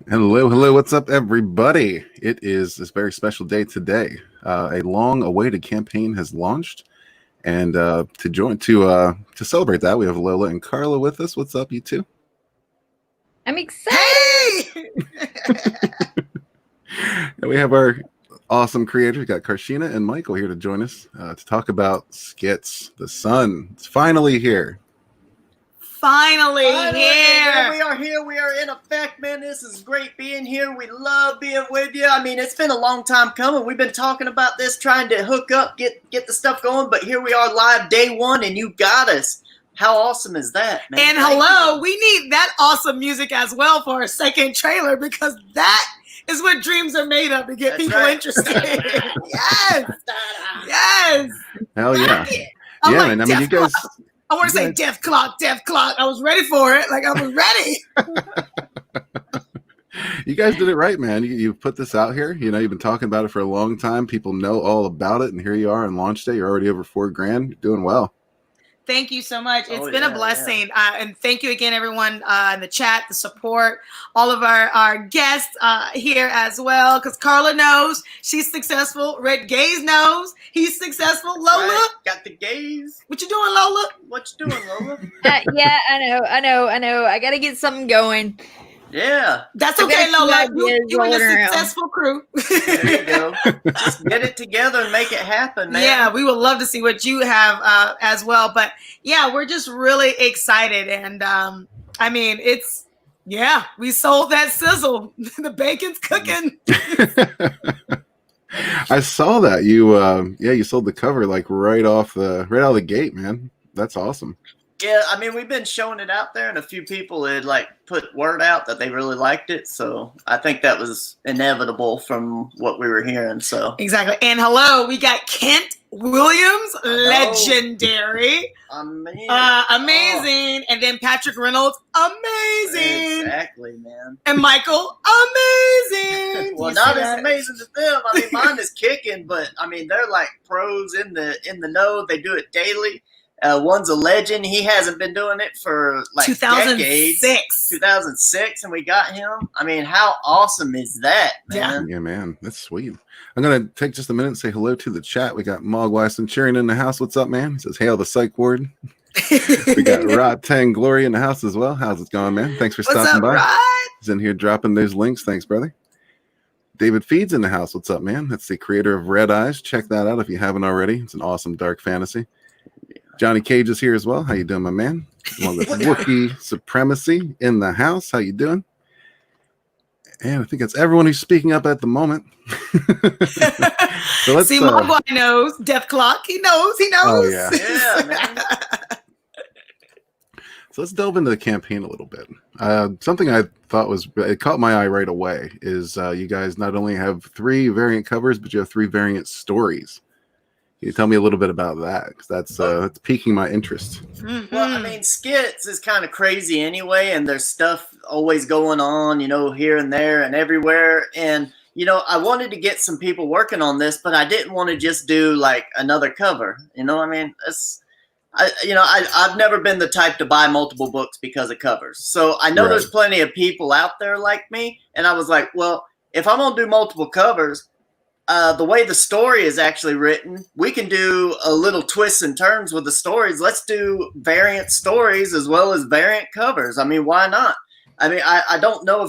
Hello, hello. What's up, everybody? It is this very special day today. A long-awaited campaign has launched, and to celebrate that, we have Lola and Carla with us. What's up, you two? I'm excited. Hey! And we have our awesome creators. We got Karshina and Michael here to join us to talk about Skits. The sun. It's finally here. Finally here. here. We are here. We are in effect, man. This is great being here. We love being with you. I mean, it's been a long time coming. We've been talking about this, trying to hook up, get the stuff going. But here we are live day one, and you got us. How awesome is that, man? And hello, we need that awesome music as well for our second trailer, because that is what dreams are made of, to get That's people right. interested. Yes. Yes. Hell yeah. I'm Yeah, like, man. I mean, you guys. I want to say death clock. I was ready for it. Like, I was ready. You guys did it right, man. You put this out here. You know, you've been talking about it for a long time. People know all about it, and here you are on launch day. You're already over $4,000. You're doing well. Thank you so much. It's been yeah, a blessing. And thank you again, everyone in the chat, the support, all of our guests here as well. Because Carla knows she's successful. Red Gaze knows he's successful. Lola. Right. Got the gaze. What you doing, Lola? What you doing, Lola? Yeah, I know. I got to get something going. Yeah. That's I okay, got Lola. two ideas You and your rolling around. successful crew. There you go. Just get it together and make it happen, man. Yeah, we would love to see what you have as well. But yeah, we're just really excited. And I mean, we sold that sizzle. The bacon's cooking. I saw that you sold the cover like right out of the gate, man. That's awesome. Yeah, I mean, we've been showing it out there, and a few people had like put word out that they really liked it. So I think that was inevitable from what we were hearing. So Exactly. And hello, we got Kent Williams, legendary, amazing. and then Patrick Reynolds, amazing, Exactly, man. and Michael, amazing. Well, You not see as that? amazing as them. I mean, mine is kicking, but I mean, they're like pros in the know. They do it daily. One's a legend. He hasn't been doing it for like 2006. decades. 2006, and we got him. I mean, how awesome is that, man? Yeah, man. That's sweet. I'm going to take just a minute and say hello to the chat. We got Mogwai Centurion in the house. What's up, man? He says, hail the psych ward. We got Rod Tang Glory in the house as well. How's it going, man? Thanks for What's stopping up, by. Rod? He's in here dropping those links. Thanks, brother. David Feeds in the house. What's up, man? That's the creator of Red Eyes. Check that out if you haven't already. It's an awesome dark fantasy. Johnny Cage is here as well. How you doing, my man? Along with Wookiee Supremacy in the house. How you doing? And I think that's everyone who's speaking up at the moment. So let's See, my boy knows. Death Clock. He knows. Oh, yeah. Yeah, man. So let's delve into the campaign a little bit. Something I thought it caught my eye right away is you guys not only have 3 variant covers, but you have 3 variant stories. Can you tell me a little bit about that? Because that's piquing my interest. Well, I mean, Skits is kind of crazy anyway, and there's stuff always going on, you know, here and there and everywhere. And, you know, I wanted to get some people working on this, but I didn't want to just do like another cover. You know what I mean? I've never been the type to buy multiple books because of covers. So I know there's plenty of people out there like me. And I was like, well, if I'm going to do multiple covers, the way the story is actually written, we can do a little twists and turns with the stories. Let's do variant stories as well as variant covers. I mean, why not? I mean, I don't know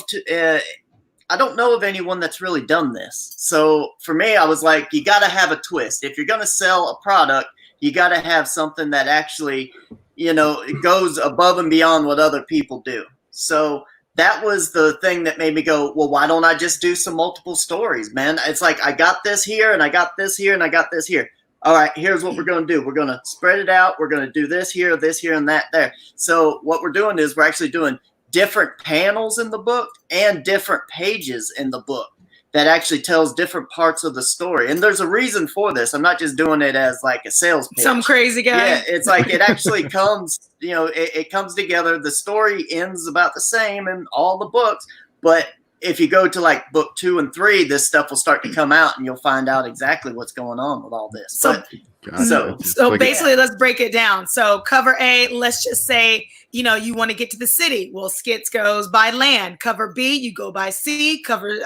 of anyone that's really done this. So for me, I was like, you got to have a twist. If you're going to sell a product, you got to have something that actually, you know, it goes above and beyond what other people do. So that was the thing that made me go, well, why don't I just do some multiple stories, man? It's like, I got this here and I got this here and I got this here. All right, here's what we're going to do. We're going to spread it out. We're going to do this here, and that there. So what we're doing is we're actually doing different panels in the book and different pages in the book that actually tells different parts of the story. And there's a reason for this. I'm not just doing it as like a sales pitch. Some crazy guy. Yeah, it's like it actually comes, you know, it comes together. The story ends about the same in all the books, but if you go to like book 2 and 3, this stuff will start to come out, and you'll find out exactly what's going on with all this. So, Gotcha. basically, let's break it down. So cover A, let's just say, you know, you want to get to the city. Well, Skits goes by land. Cover B, you go by sea. Cover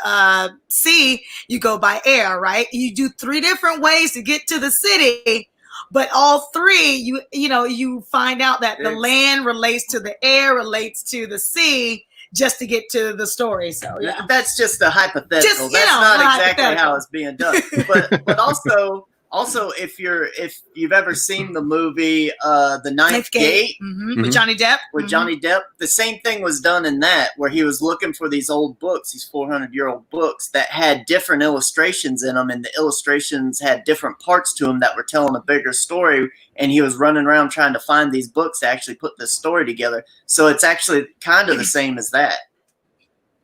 C, you go by air, right? You do 3 different ways to get to the city, but all 3, you find out that the land relates to the air, relates to the sea, just to get to the story. So yeah, that's just a hypothetical. That's not exactly how it's being done. But also if you've ever seen the movie The Ninth Gate with Johnny Depp, Johnny Depp, the same thing was done in that, where he was looking for these old books, these 400-year-old books that had different illustrations in them, and the illustrations had different parts to them that were telling a bigger story, and he was running around trying to find these books to actually put this story together. So it's actually kind of the same as that.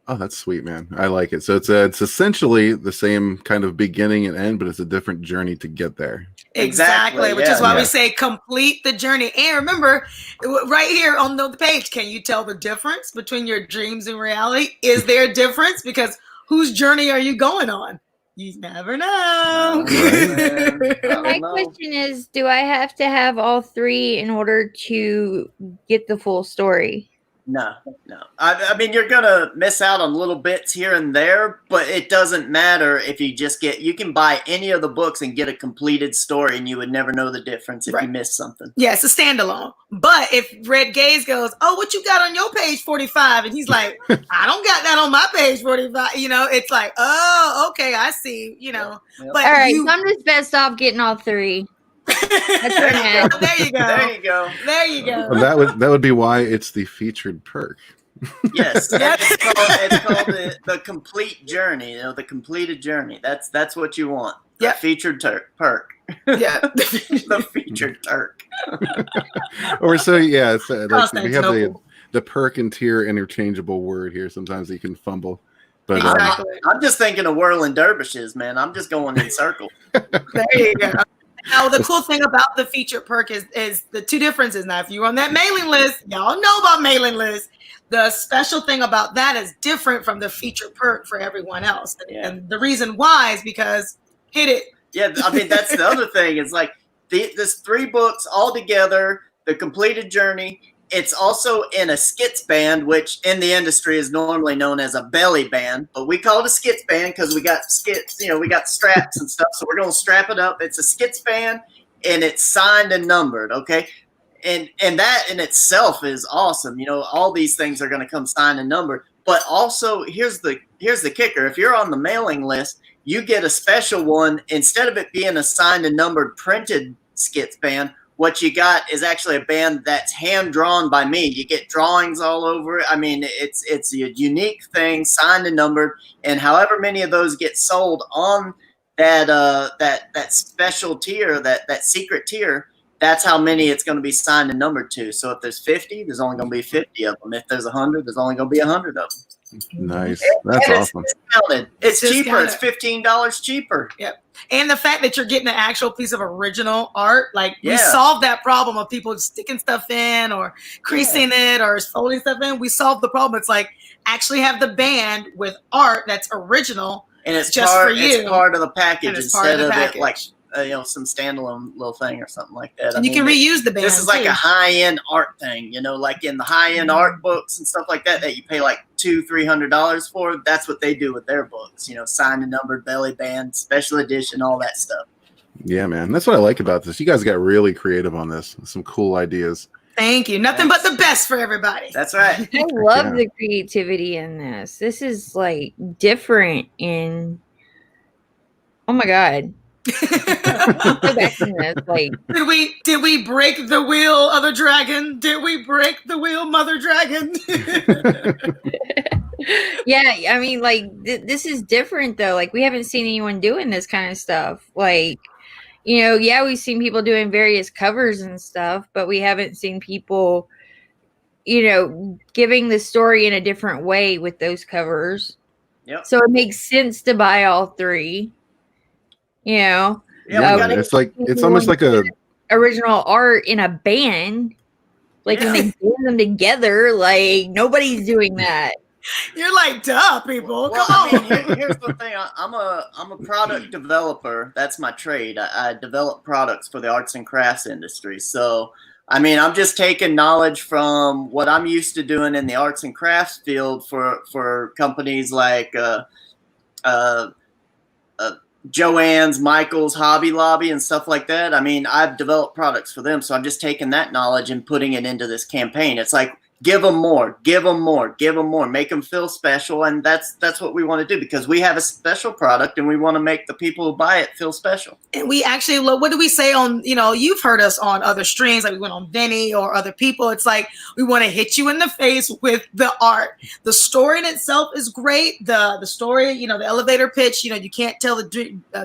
Oh, that's sweet, man. I like it. So it's essentially the same kind of beginning and end, but it's a different journey to get there. Exactly, which is why we say complete the journey. And remember, right here on the page, can you tell the difference between your dreams and reality? Is there a difference? Because whose journey are you going on? You never know. My question is, do I have to have all 3 in order to get the full story? No. I mean, you're going to miss out on little bits here and there, but it doesn't matter if you can buy any of the books and get a completed story, and you would never know the difference if you missed something. Yeah, it's a standalone. But if Red Gaze goes, oh, what you got on your page 45? And he's like, I don't got that on my page 45. You know, it's like, oh, okay, I see, you know. Yep. But all right, so I'm just best off getting all 3. There you go. Well, that would be why it's the featured perk. Yes, it's called the complete journey. You know, the completed journey. That's what you want. Yeah, featured perk. Yeah, the featured perk. Or so yeah. It's like we have the perk and tier interchangeable word here. Sometimes you can fumble. But exactly. I'm just thinking of whirling dervishes, man. I'm just going in circles. There you go. Now, the cool thing about the featured perk is the 2 differences. Now, if you're on that mailing list, y'all know about mailing lists. The special thing about that is different from the featured perk for everyone else. And the reason why is because hit it. Yeah, I mean, that's the other thing. It's like this 3 books all together, the completed journey. It's also in a skits band, which in the industry is normally known as a belly band, but we call it a skits band because we got skits, we got straps and stuff. So we're going to strap it up. It's a skits band, and it's signed and numbered. Okay. And that in itself is awesome. You know, all these things are going to come signed and numbered, but also here's the kicker. If you're on the mailing list, you get a special one. Instead of it being a signed and numbered printed skits band, what you got is actually a band that's hand drawn by me. You get drawings all over it. I mean, it's a unique thing, signed and numbered, and however many of those get sold on that special tier, that secret tier, that's how many it's going to be signed and numbered to. So if there's 50, there's only going to be 50 of them. If there's 100, there's only going to be 100 of them. Nice. That's awesome. It's cheaper. It's $15 cheaper. Yep. And the fact that you're getting an actual piece of original art, like we solved that problem of people sticking stuff in or creasing it or folding stuff in. We solved the problem. It's like actually have the band with art that's original, and it's just for you. It's part of the package instead of package. It like some standalone little thing or something like that. And you can reuse the band. This is like a high-end art thing, like in the high-end art books and stuff like that you pay like $200-$300 for. That's what they do with their books, signed and numbered, belly band, special edition, all that stuff. Yeah, man. That's what I like about this. You guys got really creative on this. Some cool ideas. Thank you. Nothing but the best for everybody. That's right. I love the creativity in this. This is like different in. Oh my God. Like, did we break the wheel of the dragon? Did we break the wheel, Mother Dragon? Yeah, I mean, like this is different though. Like we haven't seen anyone doing this kind of stuff. Like, we've seen people doing various covers and stuff, but we haven't seen people, giving the story in a different way with those covers. Yep. So it makes sense to buy all 3. It's like it's almost like a original art in a band, like when they band them together. Like nobody's doing that. You're like, duh, people. Well, Come on. I mean, here's the thing. I'm a product developer. That's my trade. I develop products for the arts and crafts industry. So, I mean, I'm just taking knowledge from what I'm used to doing in the arts and crafts field for companies like uh, Joann's, Michael's, Hobby Lobby, and stuff like that. I mean, I've developed products for them, so I'm just taking that knowledge and putting it into this campaign. It's like, give them more, give them more, give them more, make them feel special, and that's what we want to do, because we have a special product and we want to make the people who buy it feel special. And we actually, what do we say on, you've heard us on other streams, like we went on Vinny or other people. It's like, we want to hit you in the face with the art. The story in itself is great. The story, the elevator pitch, you can't tell the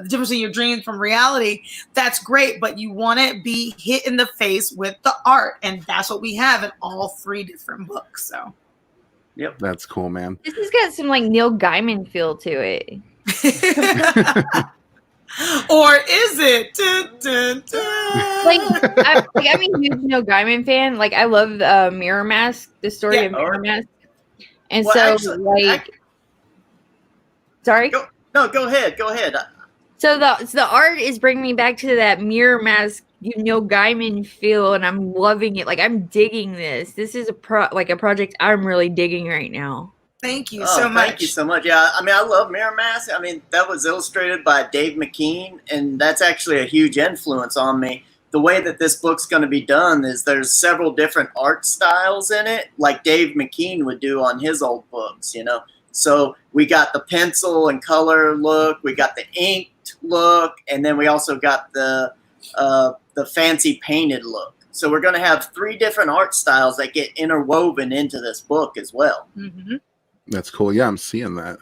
difference in your dream from reality. That's great, but you want to be hit in the face with the art. And that's what we have in all three different books. So Yep, That's cool, man. This has got some like Neil Gaiman feel to it. or is it? Dun, dun, dun. I'm a huge Neil Gaiman fan. Like, I love Mirror Mask, the story of Mirror Mask, and Well, so actually, sorry. Go ahead. So the art is bringing me back to that Mirror Mask, Neil Gaiman feel, and I'm loving it. Like, I'm digging this. This is a project I'm really digging right now. Thank you so much. Thank you so much. Yeah, I mean, I love Mirror Mask. I mean, that was illustrated by Dave McKean, and that's actually a huge influence on me. The way that this book's going to be done is there's several different art styles in it, like Dave McKean would do on his old books, So we got the pencil and color look, we got the inked look, and then we also got the fancy painted look. So we're going to have three different art styles that get interwoven into this book as well. Mm-hmm. That's cool. Yeah, I'm seeing that.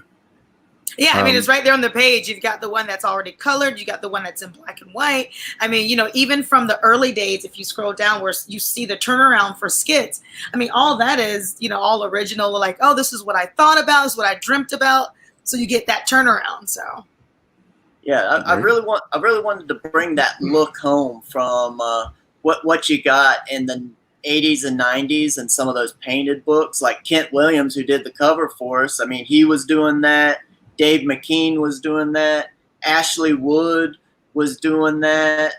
Yeah, I mean, it's right there on the page. You've got the one that's already colored. You got the one that's in black and white. I mean, even from the early days, if you scroll down where you see the turnaround for Skits, I mean, all that is, all original. Like, oh, this is what I thought about. This is what I dreamt about. So you get that turnaround. So. Yeah, I really wanted to bring that look home from what you got in the 80s and 90s and some of those painted books, like Kent Williams, who did the cover for us. I mean, he was doing that. Dave McKean was doing that. Ashley Wood was doing that.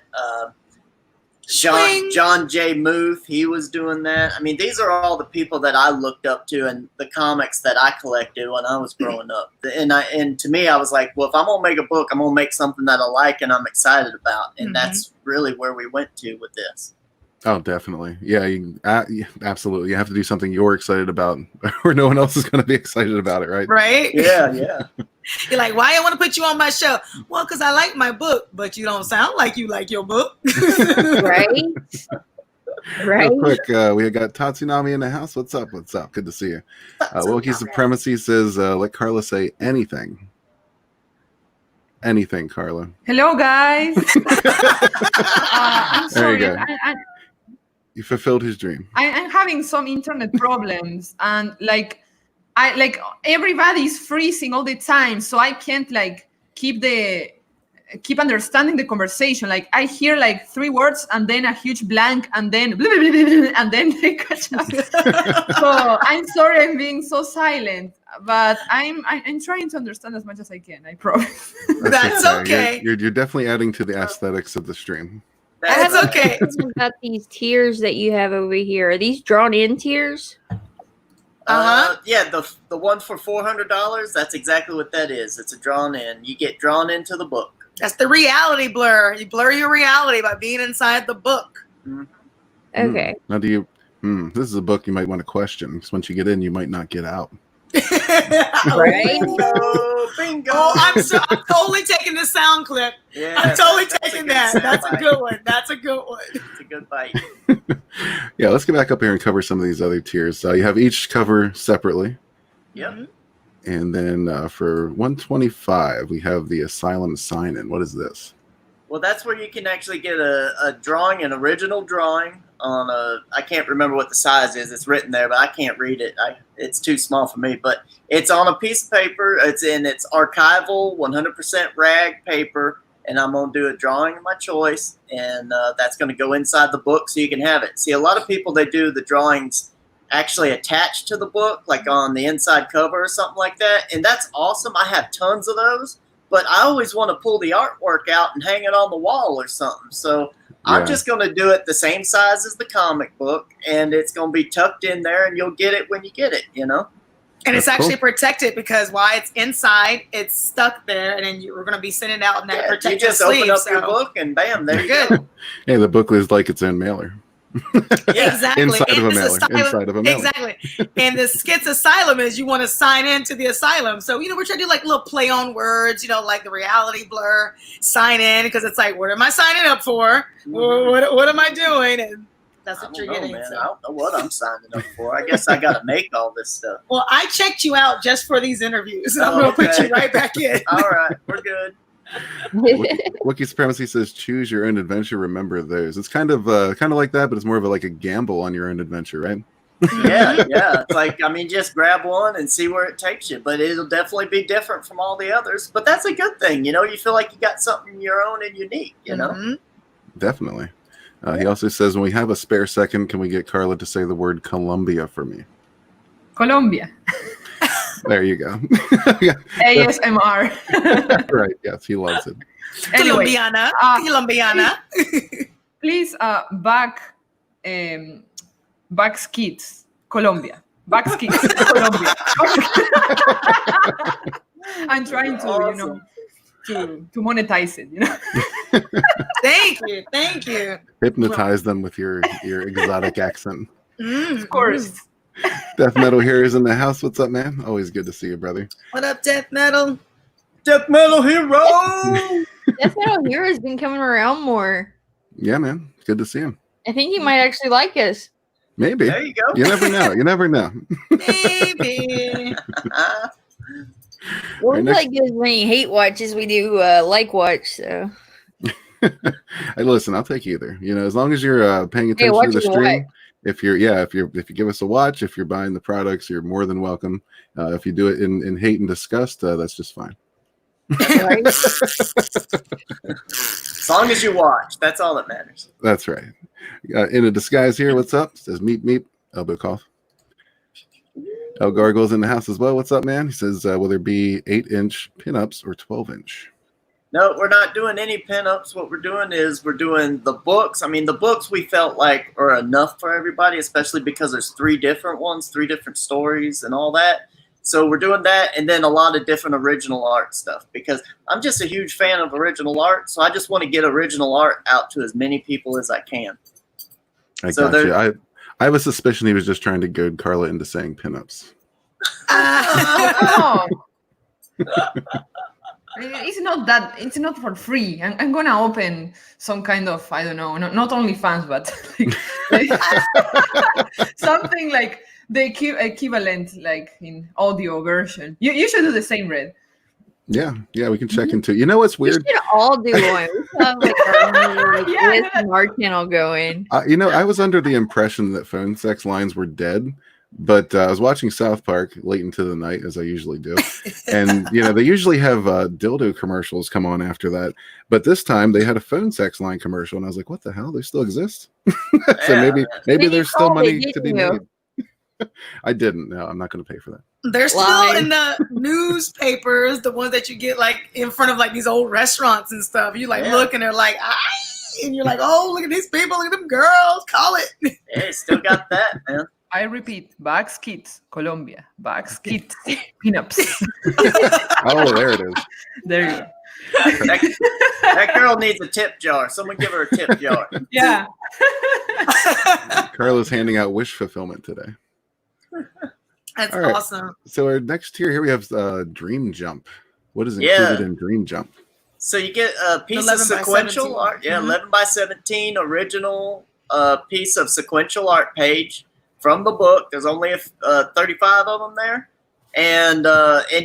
John J. Muth, he was doing that. I mean, these are all the people that I looked up to and the comics that I collected when I was growing up. And to me, I was like, well, if I'm gonna make a book, I'm gonna make something that I like and I'm excited about, and that's really where we went to with this. Oh, definitely. Yeah, absolutely. You have to do something you're excited about, or no one else is going to be excited about it, right? Right? Yeah. You're like, why I want to put you on my show? Well, because I like my book, but you don't sound like you like your book. Right? Right. Real quick, we got Tatsunami in the house. What's up? Good to see you. Wokie Supremacy says, let Carla say anything. Anything, Carla. Hello, guys. I'm sorry. There you go. You fulfilled his dream. I'm having some internet problems, and everybody's freezing all the time, so I can't keep understanding the conversation. Like, I hear like 3 words and then a huge blank and then blah, blah, blah, blah, and then they catch up. So I'm sorry I'm being so silent, but I'm trying to understand as much as I can. I promise. That's okay. You're definitely adding to the aesthetics of the stream. That's okay. About these tears that you have over here, are these drawn in tears? Yeah, the one for $400. That's exactly what that is. It's a drawn in. You get drawn into the book. That's the reality blur. You blur your reality by being inside the book. Okay. Now, this is a book you might want to question, because once you get in, you might not get out. Right? Bingo. Oh, I'm totally taking the sound clip. Yeah, I'm totally taking that. That's a good one. That's a good one. It's a good bite. Yeah, let's get back up here and cover some of these other tiers. You have each cover separately. Yep. And then for 125, we have the Asylum sign-in. What is this? Well, that's where you can actually get a drawing, an original drawing on I can't remember what the size is. It's written there, but I can't read it. It's too small for me. But it's on a piece of paper. It's archival, 100% rag paper, and I'm going to do a drawing of my choice, and that's going to go inside the book so you can have it. See, a lot of people, they do the drawings actually attached to the book, like on the inside cover or something like that. And that's awesome. I have tons of those, but I always want to pull the artwork out and hang it on the wall or something. So I'm just going to do it the same size as the comic book, and it's going to be tucked in there, and you'll get it when you get it, you know? And it's That's actually cool. protected because while it's inside, it's stuck there, and then we're going to be sending out in that Yeah, protected you just sleeve. open up So your book, and bam, there you good. go. Hey, the book is like its own mailer. Yeah. Exactly. Inside of a this mailer. Inside of a mailer. Exactly. And the Skits Asylum is you want to sign into the asylum. So, you know, we're trying to do like little play on words, you know, like the reality blur, sign in, because it's like, what am I signing up for? What am I doing? And that's I what don't you're know, getting. man. So. I don't know what I'm signing up for. I guess I got to make all this stuff. Well, I checked you out just for these interviews. And I'm Oh, going to put okay. you right back in. All right, we're good. Wookiee Supremacy says, "Choose your own adventure. Remember those." It's kind of like that, but it's more of like a gamble on your own adventure, right? Yeah. It's like, I mean, just grab one and see where it takes you. But it'll definitely be different from all the others. But that's a good thing, you know. You feel like you got something your own and unique, you know. Mhm. Definitely. He also says, "When we have a spare second, can we get Carla to say the word Colombia for me?" Colombia. There you go. Yeah, ASMR. right. Yes, he loves it. Anyway, Colombiana. Colombiana. please back skits Colombia. Back skits Colombia. I'm trying to, to monetize it, you know. Thank you. Hypnotize them with your exotic accent. Of course. Death Metal Heroes in the house. What's up, man? Always good to see you, brother. What up, Death Metal? Death Metal Hero! Death Metal Hero has been coming around more. Yeah, man. Good to see him. I think he might actually like us. Maybe. There you go. You never know. You never know. Maybe. Well, we Right, next- like get as many hate watch as we do like watch. So Hey, listen, I'll take either. You know, as long as you're paying attention to the watching stream. what? If you give us a watch, if you're buying the products, you're more than welcome. If you do it in hate and disgust, that's just fine. right? As long as you watch, that's all that matters. That's right. In a disguise here. What's up? Says meep meep. Elbow cough. El Gargoyle's in the house as well. What's up, man? He says, will there be 8-inch pinups or 12-inch? No, we're not doing any pinups. What we're doing is we're doing the books. I mean, the books we felt like are enough for everybody, especially because there's 3 different ones, 3 different stories and all that. So we're doing that, and then a lot of different original art stuff, because I'm just a huge fan of original art. So I just want to get original art out to as many people as I can. I So got you. I have a suspicion he was just trying to goad Carla into saying pinups. Oh. It's not for free. I'm gonna open some kind of, I don't know, not only fans, but something like the equivalent, like in audio version. You should do the same, Red. Yeah, we can check into. You know what's We weird? should all do one. We should have like our own, Yeah, list and our channel going. I was under the impression that phone sex lines were dead, but I was watching South Park late into the night, as I usually do, and they usually have dildo commercials come on after that, but this time they had a phone sex line commercial, and I was like, "What the hell? They still exist?" So maybe Then you there's still called money it, to be didn't you? made. I didn't. No, I'm not going to pay for that. They're still Why? in the newspapers, the ones that you get like in front of like these old restaurants and stuff. You like look and they're like, and you're like, oh, look at these people, look at them girls, call it. Hey, still got that, man. I repeat, back skits Colombia. Back skits pinups. Oh, there it is. There you go. That girl needs a tip jar. Someone give her a tip jar. Yeah. Carla's handing out wish fulfillment today. That's All right. awesome. So our next tier here we have Dream Jump. What is included in Dream Jump? So you get a piece of 11 by sequential 17. art. Yeah, Mhm. 11 by 17 original piece of sequential art page from the book. There's only 35 of them there. And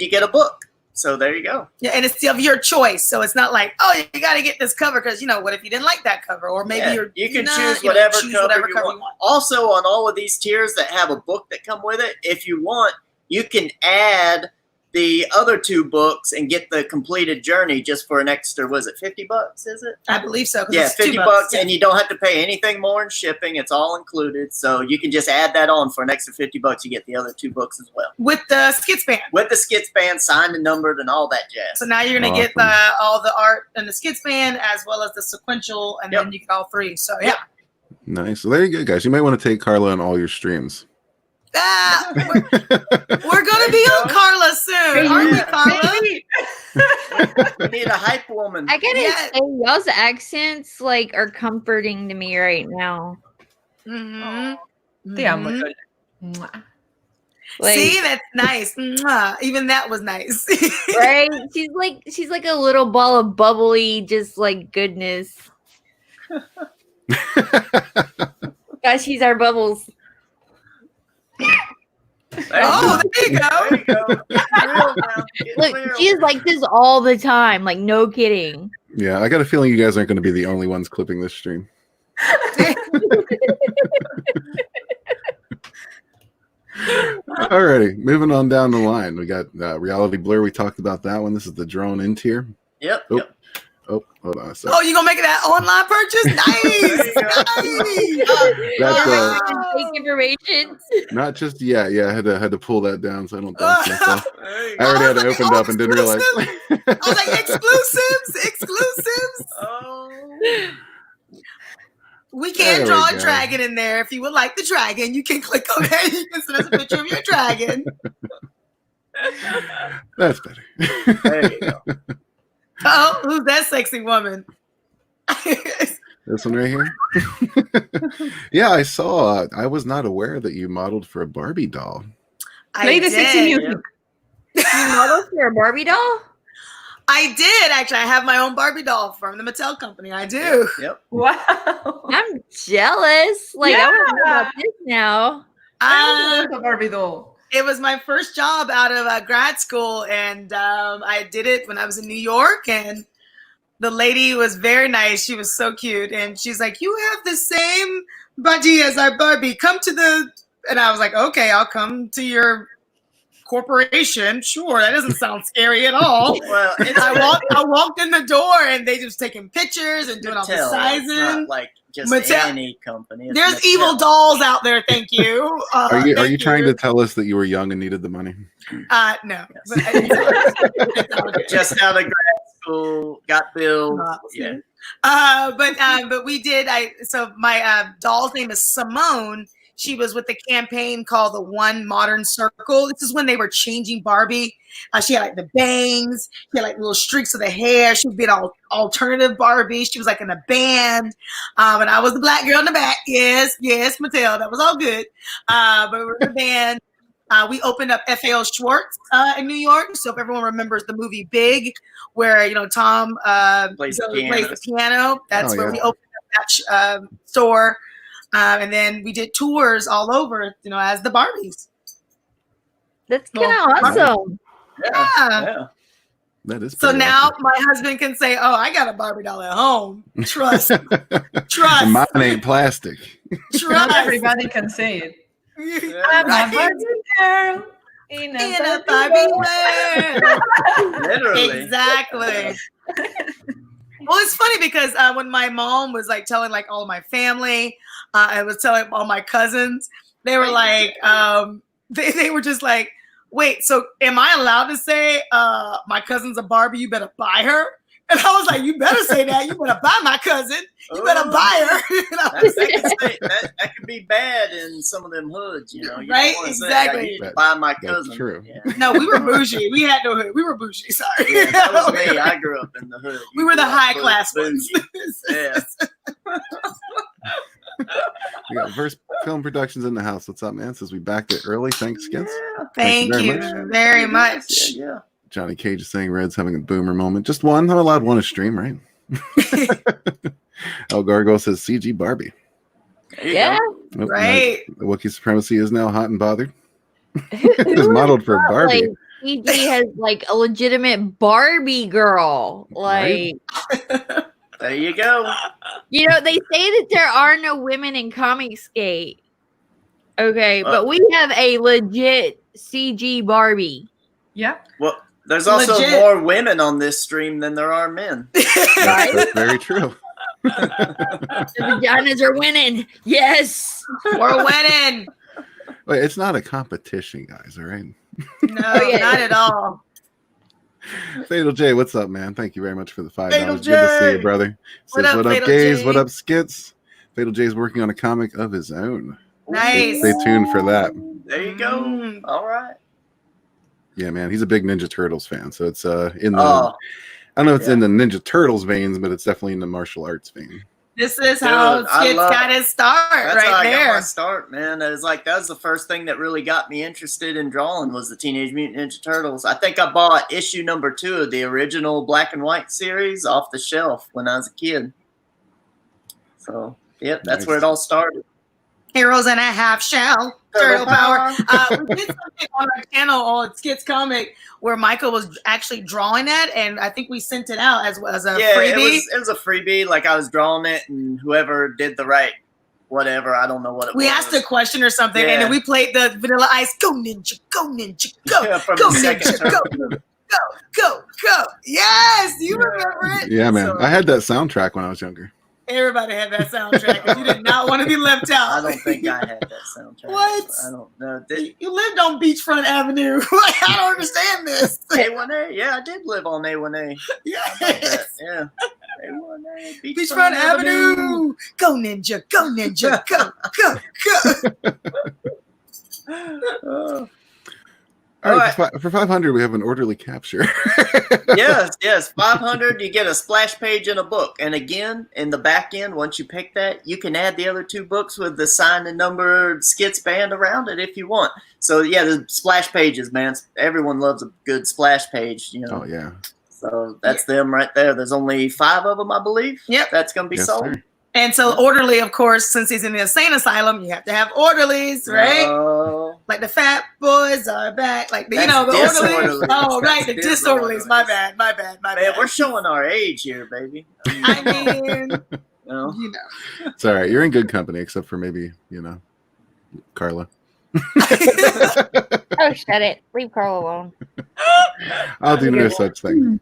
you get a book. So there you go. Yeah, and it's of your choice. So it's not like, oh, you got to get this cover because, what if you didn't like that cover? Or maybe you can choose whatever cover you want. Also, on all of these tiers that have a book that come with it, if you want, you can add the other 2 books and get the completed journey just for an extra, was it $50? Is it? I believe so. 'cause Yeah, it's $50, $2. and you don't have to pay anything more in shipping. It's all included, so you can just add that on for an extra $50. You get the other 2 books as well With the Skits band. with the Skits band signed and numbered and all that jazz. So now you're going to get all the art and the Skits band as well as the sequential, and then you get all 3. So, yeah. Nice. So there you go, guys. You might want to take Carla on all your streams. We're going to be on Carla soon, aren't we, Carla? We need a hype woman. I gotta say, y'all's accents like are comforting to me right now. Mm-hmm. Te amo, Lola. Mwah. Like, see, that's nice. Mwah. Even that was nice. right? She's like a little ball of bubbly, just like goodness. Gosh, she's our bubbles. Oh, there you go. There you go. Real now. Get Look, real. she is like this all the time. Like, no kidding. Yeah, I got a feeling you guys aren't going to be the only ones clipping this stream. Alrighty, moving on down the line. We got Reality Blur. We talked about that one. This is the drone in tier. Yep. Oh. Yep. Oh, hold on a second. Oh, you going to make that online purchase? Nice. That's Fake information. not just yeah. I had to pull that down so I don't dox myself. There you I go. already had I it was like, opened up and didn't realize. I was like, exclusives. Oh. We can There draw we a go. dragon in there. If you would like the dragon, you can click on there. You can send us a picture of your dragon. That's better. There you go. Oh, who's that sexy woman? This one right here. Yeah, I saw. I was not aware that you modeled for a Barbie doll. Play the sexy did. music. You modeled for a Barbie doll? I did actually. I have my own Barbie doll from the Mattel company. I do. Yep. Wow. I'm jealous. Like, I want to know about this now. I want a Barbie doll. It was my first job out of grad school, and I did it when I was in New York. And the lady was very nice. She was so cute, and she's like, "You have the same body as our Barbie. Come to the." And I was like, "Okay, I'll come to your corporation. Sure, that doesn't sound scary at all." Well, And it's I walked in the door, and they just taking pictures and doing all the Mattel. It's sizing. not like just Mattel. any company. It's There's Mattel. evil dolls out there. Thank you. Are you Thank trying to tell us that you were young and needed the money? No. Just out of grad school, got billed. Yeah. But we did. So my doll's name is Simone. She was with the campaign called the One Modern Circle. This is when they were changing Barbie. She had like the bangs. She had like little streaks of the hair. She would be an alternative Barbie. She was like in a band. And I was the black girl in the back. Yes, Mattel. That was all good. But we were in the band. We opened up FAO Schwartz in New York. So if everyone remembers the movie Big, where Tom plays the piano, that's where we opened up that store. And then we did tours all over, as the Barbies. That's kind of awesome. Yeah. That is. So pretty now awesome. my husband can say, "Oh, I got a Barbie doll at home. Trust, trust, And mine ain't plastic. Not trust." everybody can say it. I'm I'm a like, Barbie girl in in a a Barbie world. Literally. Exactly. Well, it's funny because when my mom was like telling like all my family, I was telling all my cousins, they were like, they were just like, "Wait, so am I allowed to say my cousin's a Barbie? You better buy her?" And I was like, "You better say that. You better buy my cousin. You better buy her." That could be bad in some of them hoods, You Right? don't wanna say, Exactly. "I need to buy my That's cousin." true. Yeah. No, we were bougie. We had no hood. We were bougie. Sorry. Yeah, that was me. I grew up in the hood. We were the grew up high class ones. Yeah. We got Verse Film Productions in the house. What's up, man? Says we backed it early. Thanks, Skits. Thank very you much. very much. Yeah. Johnny Cage is saying Red's having a boomer moment. Just one. I'm allowed one a stream, right? El Gargo says CG Barbie. There you Yeah. go. Oh, Right. The Wookiee supremacy is now hot and bothered. It is modeled for Barbie. Like, EG has like a legitimate Barbie girl. Like, Right. There you go. they say that there are no women in comic skate. Okay, but we have a legit CG Barbie. Yeah. Well, there's also Legit. more women on this stream than there are men. That's very true. The vaginas are winning. Yes. We're winning. Wait, it's not a competition, guys. All right. No, Oh, yeah. not at all. Fatal J, what's up, man? Thank you very much for the $5. Fatal Good to see J. you, brother. What Says, up, what up, Fatal gays? J? What up, skits? Fatal J is working on a comic of his own. Nice. Stay tuned for that. There you go. Mm. All right. Yeah, man. He's a big Ninja Turtles fan. So it's in the Oh, I don't know if it's yeah. in the Ninja Turtles veins, but it's definitely in the martial arts vein. This is how Dude, I Skits love- got his start that's right how I got my there. start, man. It was like that was the first thing that really got me interested in drawing was the Teenage Mutant Ninja Turtles. I think I bought issue number 2 of the original black and white series off the shelf when I was a kid. So, yep, that's Nice. where it all started. Heroes in a half shell. Turtle power. We did something on our channel on Skits Comic where Michael was actually drawing it, and I think we sent it out as a Yeah, freebie. it was a freebie. Like I was drawing it, and whoever did the right whatever, I don't know what it was. We asked a question or something, and Yeah. then we played the Vanilla Ice. Go Ninja, go Ninja, go, Yeah, from go the second Ninja, go, go. Yes, you remember it? Yeah, man. So, I had that soundtrack when I was younger. everybody had that soundtrack, and you did not want to be left out. I don't think I had that soundtrack. What? I don't know. You lived on Beachfront Avenue. I don't understand this. A1A? Yeah, I did live on A1A. How about that? Yes. Yeah. A1A. Beachfront Avenue. Go Ninja, go Ninja, go. All right, All for 500, we have an orderly capture. Yes. 500, you get a splash page in a book. And again, in the back end, once you pick that, you can add the other 2 books with the signed and numbered Skits band around it if you want. So, yeah, the splash pages, man. Everyone loves a good splash page, you know. Oh, yeah. So that's them right there. There's only 5 of them, I believe. Yep. That's going to be Yes, sold. sir. And so orderly, of course, since he's in the insane asylum, you have to have orderlies, right? Oh. Like the fat boys are back. Like, That's the orderlies. disorderlies. Oh, right, That's the disorderlies. My bad. Man, we're showing our age here, baby. I mean, you know. you know. It's all right. You're in good company, except for maybe, Carla. Oh, shut it. Leave Carl alone. I'll do no such thing.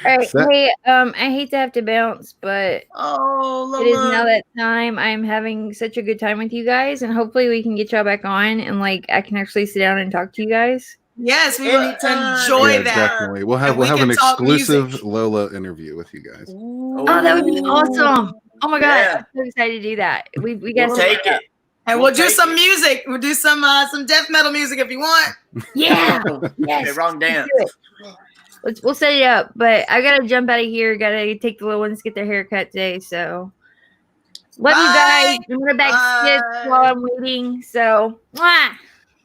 All right. Set. Hey, I hate to have to bounce, but Oh, it is now Lama. that time. I'm having such a good time with you guys, and hopefully we can get y'all back on, and like I can actually sit down and talk to you guys. Yes, we will Anytime. enjoy Yeah, that. definitely. We'll have And we an can talk exclusive music. Lola interview with you guys. Oh, that would be awesome! Oh my god, Yeah. I'm so excited to do that. We got We'll to take it. And We'll we'll do take some it. music. We'll do some death metal music if you want. Yeah, Okay, yes. wrong dance. do it. We'll set it up, but I gotta jump out of here. Gotta take the little ones to get their haircut today. So love you guys. I'm gonna back Bye. Skits while I'm waiting. So mwah.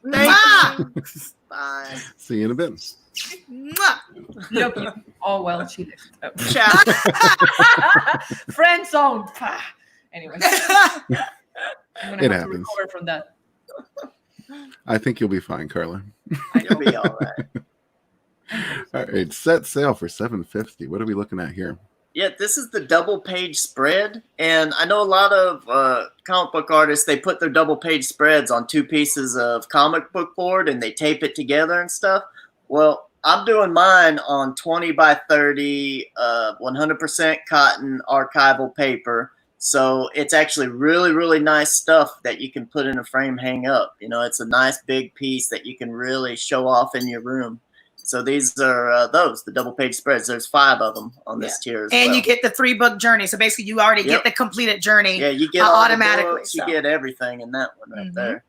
Mwah. Bye. See you in a bit. Mwah. Love you. Oh, well, she left. Ciao. Friend zone. Anyway, I'm gonna It have happens. to recover from that. I think you'll be fine, Carla. You'll be all right. All right, set sale for $750. What are we looking at here? Yeah, this is the double page spread. And I know a lot of comic book artists, they put their double page spreads on 2 pieces of comic book board and they tape it together and stuff. Well, I'm doing mine on 20 by 30, 100% cotton archival paper. So it's actually really, really nice stuff that you can put in a frame, hang up. You know, it's a nice big piece that you can really show off in your room. So these are the double page spreads. There's 5 of them on this tier as And well. you get the 3-book journey. So basically you already Yep. get the completed journey. Yeah, you get all automatically, the books, so. you get everything in that one right Mhm. there.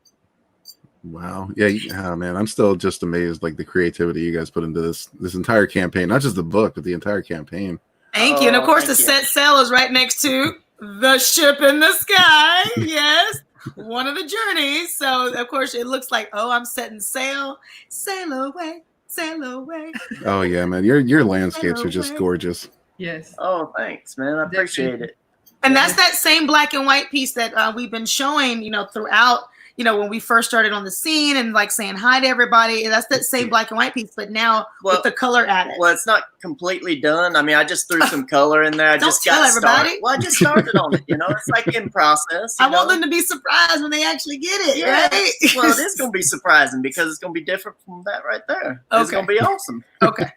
Wow. Yeah, oh, man, I'm still just amazed, like the creativity you guys put into this entire campaign. Not just the book, but the entire campaign. Thank you. And of Oh, course, the thank you. set sail is right next to the ship in the sky. Yes. One of the journeys. So, of course, it looks like, oh, I'm setting sail. Sail away. Sail away. Oh yeah, man, your landscapes are just Okay. gorgeous. Yes. Oh, thanks, man. I appreciate it. And that's that same black and white piece that we've been showing, throughout, when we first started on the scene and like saying hi to everybody. That's that same black and white piece, but now with the color added. Well, it's not completely done. I mean, I just threw some color in there. I just got started. Well, I just started on it. It's like in process. I want them to be surprised when they actually get it. Yeah. Right? Well, it is going to be surprising because it's going to be different from that right there. Okay. It's going to be awesome. Okay.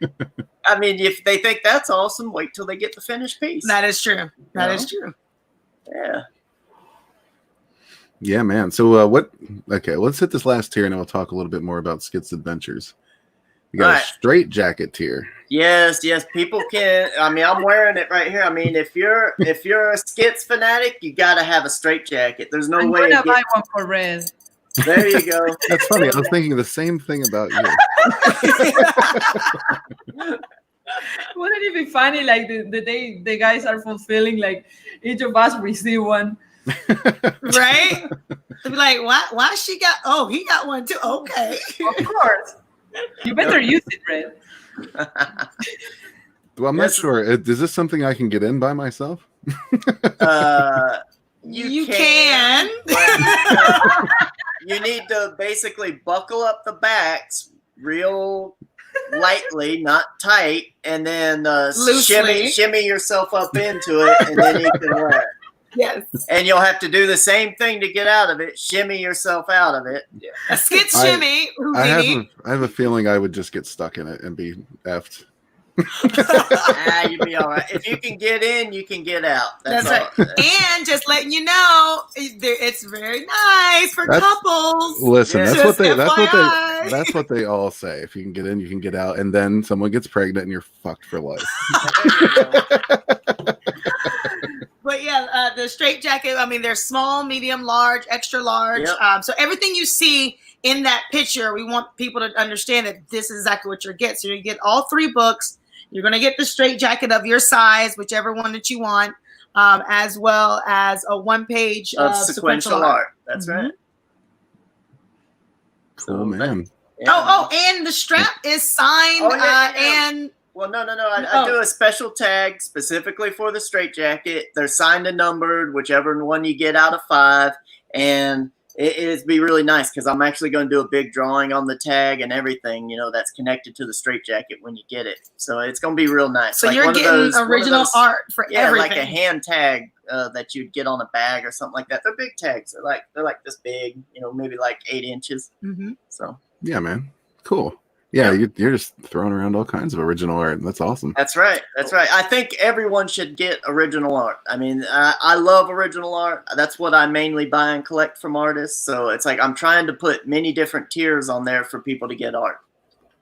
I mean, if they think that's awesome, wait till they get the finished piece. That is true. That is true. Yeah. Yeah, man. So okay, let's hit this last tier and then we'll talk a little bit more about Skits Adventures. You got a straight jacket tier. Yes. People can. I mean, I'm wearing it right here. I mean, if you're a Skits fanatic, you got to have a straight jacket. There's no way. I'm gonna buy one for Red. There you go. That's funny. I was thinking the same thing about you. Wouldn't it be funny, like the day the guys are fulfilling, like each of us receive one? Right? They'd be like, why she got, he got one too. Okay. Of course. You better use it, Red. Well, I'm not sure. Is this something I can get in by myself? You can. You need to basically buckle up the backs real lightly, not tight, and then shimmy yourself up into it, and then you can wear it. Yes. And you'll have to do the same thing to get out of it. Shimmy yourself out of it. Yeah. A skit shimmy. I have a feeling I would just get stuck in it and be effed. You'd be all right. If you can get in, you can get out. That's right. And just letting you know, it's very nice for couples. Listen, that's what they all say. If you can get in, you can get out, and then someone gets pregnant and you're fucked for life. But yeah, the straight jacket, I mean, they're small, medium, large, extra large. Yep. So everything you see in that picture, we want people to understand that this is exactly what you're getting. So you get all 3 books. You're going to get the straight jacket of your size, whichever one that you want, as well as a 1-page of sequential art. That's right. Cool, man. Yeah. And the strap is signed. And well, no. I do a special tag specifically for the straight jacket. They're signed and numbered, whichever one you get out of 5. And it'd be really nice because I'm actually going to do a big drawing on the tag and everything, that's connected to the straight jacket when you get it. So it's going to be real nice. So you're getting original art for everything. Like a hand tag that you'd get on a bag or something like that. They're big tags. They're like this big, maybe like 8 inches. Mm-hmm. So yeah, man, cool. Yeah, you're just throwing around all kinds of original art. That's awesome. That's right. I think everyone should get original art. I mean, I love original art. That's what I mainly buy and collect from artists. So it's like I'm trying to put many different tiers on there for people to get art.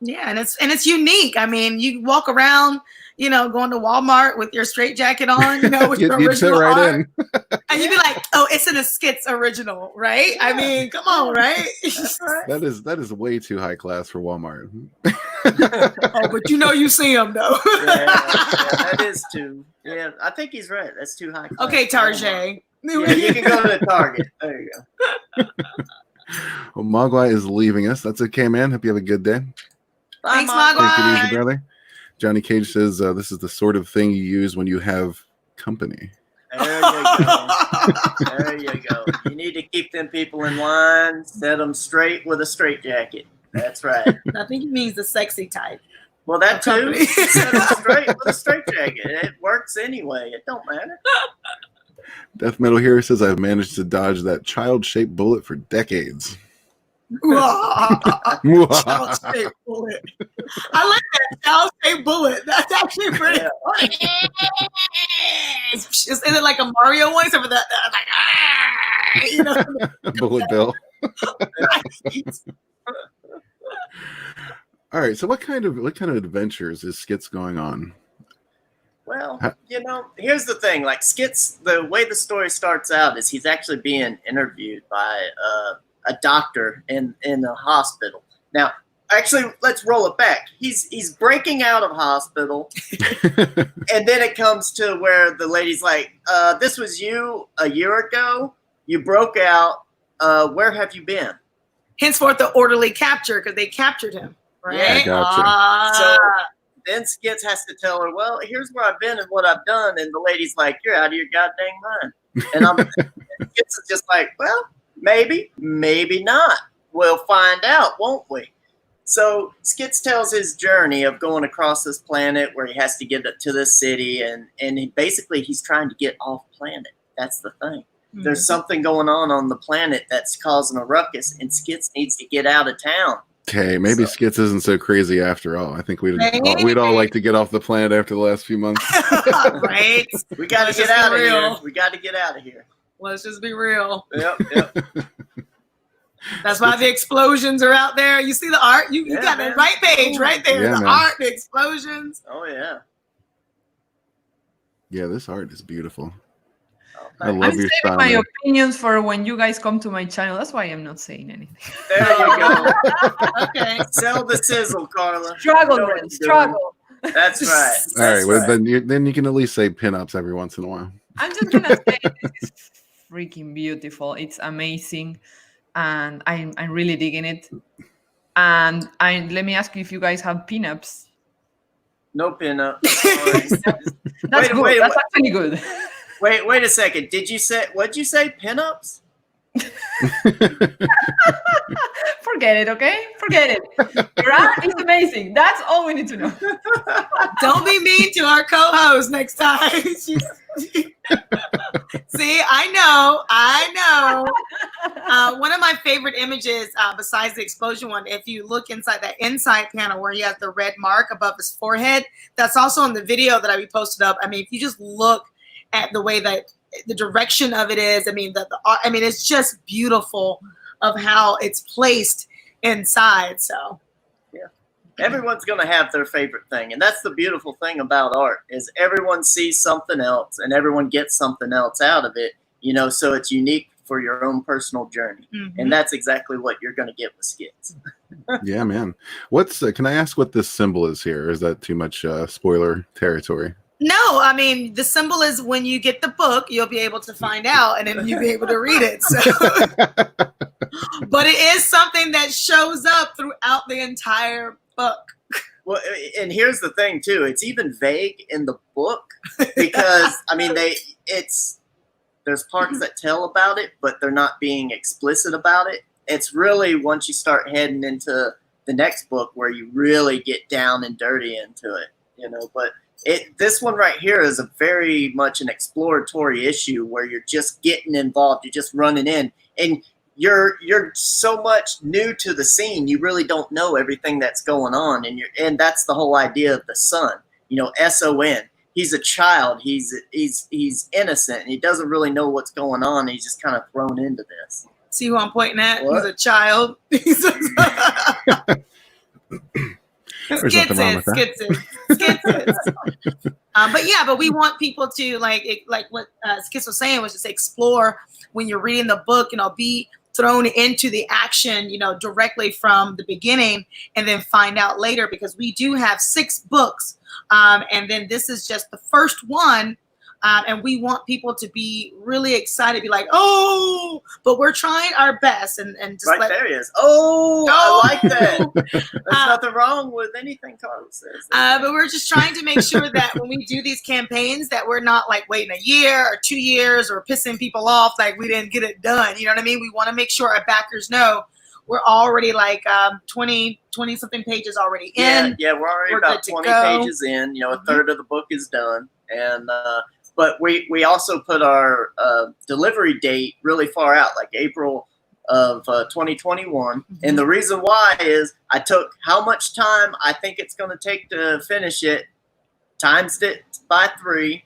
Yeah, and it's unique. I mean, you walk around, going to Walmart with your straight jacket on, with your original art. And you'd be like, oh, it's in a Skits original, right? Yeah. I mean, come on, right? That is way too high class for Walmart. But you see them, though. Yeah, that is too. Yeah, I think he's right. That's too high class. Okay, Tarjay. Yeah, you can go to Target. There you go. Well, Mogwai is leaving us. That's okay, man. Hope you have a good day. Thanks, Mogwai. Take it easy, brother. Johnny Cage says this is the sort of thing you use when you have company. There you go. There you go. You need to keep them people in line, set them straight with a straight jacket. That's right. I think he means the sexy type. Well, that too. Set them straight with a straight jacket. It works anyway. It don't matter. Death Metal Hero says I've managed to dodge that child-shaped bullet for decades. Child-shaped bullet. I like that child-shaped bullet. That's actually pretty funny. Is it like a Mario one? Except for that, Bullet Bill. All right. So, what kind of adventures is Skits going on? Well, here's the thing. Like Skits, the way the story starts out is he's actually being interviewed by a doctor in a hospital. Now, actually, let's roll it back. He's breaking out of hospital, and then it comes to where the lady's like, "This was you a year ago. You broke out. Where have you been?" Henceforth, the orderly capture because they captured him. Right? Yeah, gotcha. So then Skits has to tell her, "Well, here's where I've been and what I've done," and the lady's like, "You're out of your goddamn mind." And Skits is just like, "Well, Maybe, maybe not. We'll find out, won't we? So Skits tells his journey of going across this planet where he has to get to this city, and basically he's trying to get off planet. That's the thing. Mm-hmm. There's something going on the planet that's causing a ruckus, and Skits needs to get out of town. Okay, maybe Skits isn't so crazy after all. I think we'd all like to get off the planet after the last few months. Right? We got to get out of here. We got to get out of here. Let's just be real. Yep. That's why the explosions are out there. You see the art? You got the right page right there. Yeah, the man. art, the explosions. Oh, yeah. Yeah, this art is beautiful. Oh, I love I'm your saving style. my man. opinions for when you guys come to my channel. That's why I'm not saying anything. There you go. Okay. Sell the sizzle, Carla. Struggle, You know what Ren, you're doing. struggle. That's right. All right, That's well, right. then you can at least say pinups every once in a while. I'm just gonna say this is freaking beautiful. It's amazing, and I'm really digging it. And let me ask you if you guys have pinups. No pinup. Sorry. That's good. wait, That's actually good. Wait a second. What'd you say? Pinups? Forget it, okay? Forget it. Your art is amazing. That's all we need to know. Don't be mean to our co-host next time. See, I know. One of my favorite images, besides the explosion one, if you look inside that inside panel where he has the red mark above his forehead, that's also in the video that we posted up. I mean, if you just look at the way that the direction of it is, I mean, the art, I mean, it's just beautiful of how it's placed inside. So Everyone's going to have their favorite thing. And that's the beautiful thing about art is everyone sees something else and everyone gets something else out of it, so it's unique for your own personal journey. Mhm. And that's exactly what you're going to get with Skits. Yeah, man. Can I ask what this symbol is here? Or is that too much spoiler territory? no, I mean, the symbol is when you get the book, you'll be able to find out and then you'll be able to read it. So, but it is something that shows up throughout the entire book. Well, and here's the thing too. It's even vague in the book because I mean there's parts that tell about it, but they're not being explicit about it. It's really once you start heading into the next book where you really get down and dirty into it, but this one right here is a very much an exploratory issue where you're just getting involved, you're just running in, and you're so much new to the scene, you really don't know everything that's going on, and that's the whole idea of the son, SON. He's a child, he's innocent, and he doesn't really know what's going on, and he's just kind of thrown into this. See who I'm pointing at? What? He's a child. There's nothing wrong with that. Skits. But we want people to like what Skits was saying was just explore when you're reading the book, be thrown into the action, directly from the beginning and then find out later, because we do have 6 books. And then this is just the first one. And we want people to be really excited, be like, oh, but we're trying our best. And just Right there he is. Oh, I like that. There's nothing wrong with anything Carlos says. But we're just trying to make sure that when we do these campaigns that we're not like waiting a year or 2 years or pissing people off like we didn't get it done. You know what I mean? We want to make sure our backers know we're already like 20 something pages already in. Yeah, we're already about 20 pages in. A third of the book is done. And but we also put our delivery date really far out, like April of 2021. Mm-hmm. And the reason why is I took how much time I think it's going to take to finish it, times it by 3.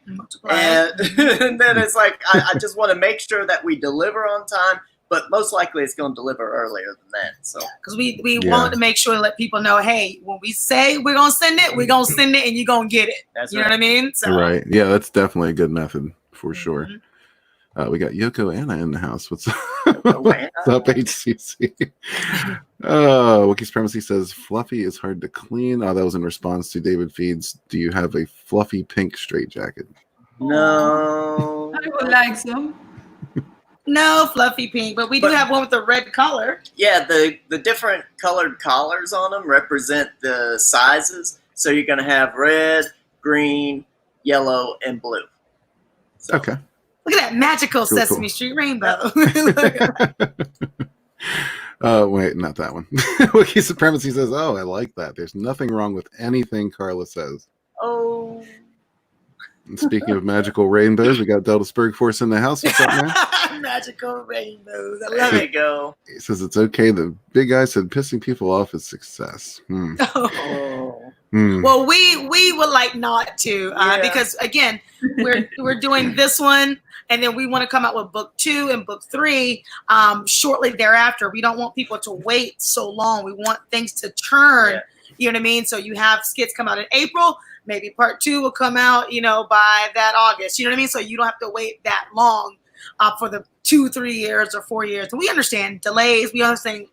And, and then it's like, I just want to make sure that we deliver on time, but most likely it's going to deliver earlier than that. So, because we want to make sure to let people know, hey, when we say we're going to send it, we're going to send it and you're going to get it. That's you know what I mean? So. Right. Yeah, that's definitely a good method for sure. We got Yoko Anna in the house. What's up? What's up, HCC? Wiki Supremacy says fluffy is hard to clean. Oh, that was in response to David Feeds. Do you have a fluffy pink straitjacket? No. I would like some. No fluffy pink, but we do have one with a red collar. Yeah, the different colored collars on them represent the sizes. So you're going to have red, green, yellow, and blue. So, Okay. Look at that magical Cool, Sesame cool. Street rainbow. Wait, not that one. Wookiee Supremacy says, "Oh, I like that. There's nothing wrong with anything Carla says." Oh. And speaking of magical rainbows, we got Delta Force in the house. What's up, man? Magical rainbows. I There love you it. go. He says it's okay. The big guy said pissing people off is success. Oh. Well, we would like not to Yeah. because again, we're doing this one, and then we want to come out with book 2 and book 3 shortly thereafter. We don't want people to wait so long. We want things to turn. Yeah. You know what I mean? So you have skits come out in April. Maybe part 2 will come out, by that August. You know what I mean? So you don't have to wait that long for the 2, 3 years or 4 years. And we understand delays. We understand,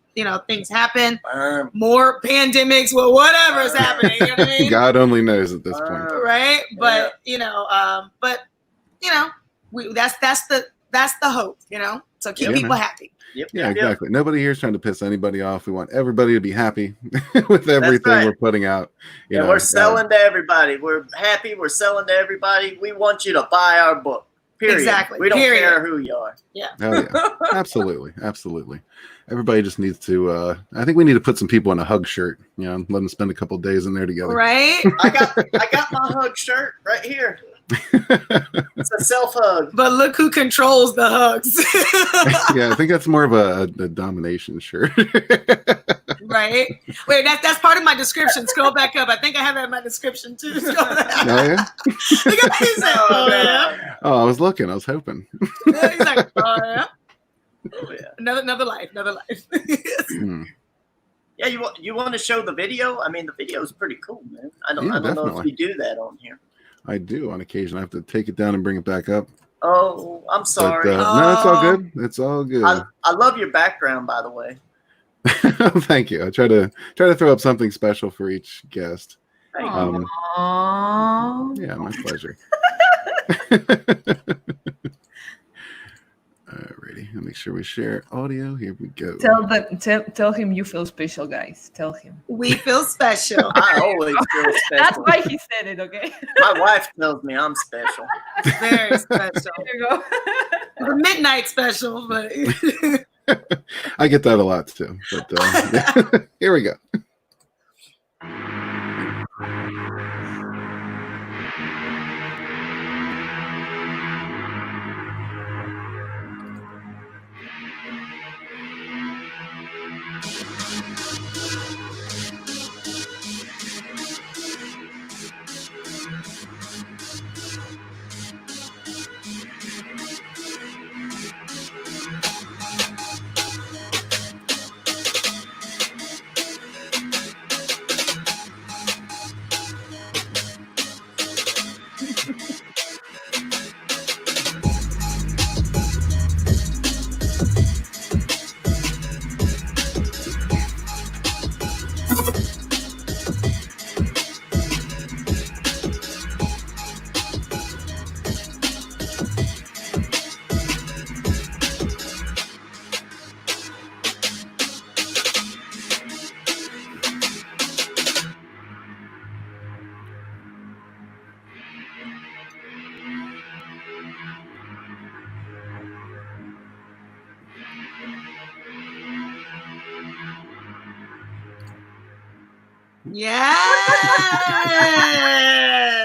things happen. More pandemics, well, whatever is happening. You know what I mean? God only knows at this point. Right? But that's the hope. So keep Yeah, people man. happy. Yep. Yeah, yep. exactly. Nobody here is trying to piss anybody off. We want everybody to be happy with everything right. we're putting out. You know, We're selling to everybody. We're happy. We're selling to everybody. We want you to buy our book. Period. Exactly. We don't Period. care who you are. Oh, yeah. Absolutely. Absolutely. Everybody just needs to, I think we need to put some people in a hug shirt, let them spend a couple days in there together. Right? I got my hug shirt right here. It's a self hug. But look who controls the hugs. Yeah, I think that's more of a domination shirt. Right? Wait, that's part of my description. Scroll back up. I think I have that in my description too. Scroll back. Oh, yeah? Look at these. Oh, yeah. Oh, I was looking. I was hoping. He's like, oh, yeah. Oh, yeah. Another life. Hmm. Yeah, you want to show the video? I mean, the video is pretty cool, man. I don't know definitely. if you do that on here. I do on occasion. I have to take it down and bring it back up. Oh, I'm sorry. But, no, it's all good. It's all good. I love your background, by the way. Thank you. I try to throw up something special for each guest. Thank you. Aww. Yeah, my pleasure. Alrighty, I'll make sure we share audio. Here we go. Tell him you feel special, guys. Tell him. We feel special. I always feel special. That's why he said it, okay? My wife tells me I'm special. Very special. There you go. The midnight special, but I get that a lot too. But here we go.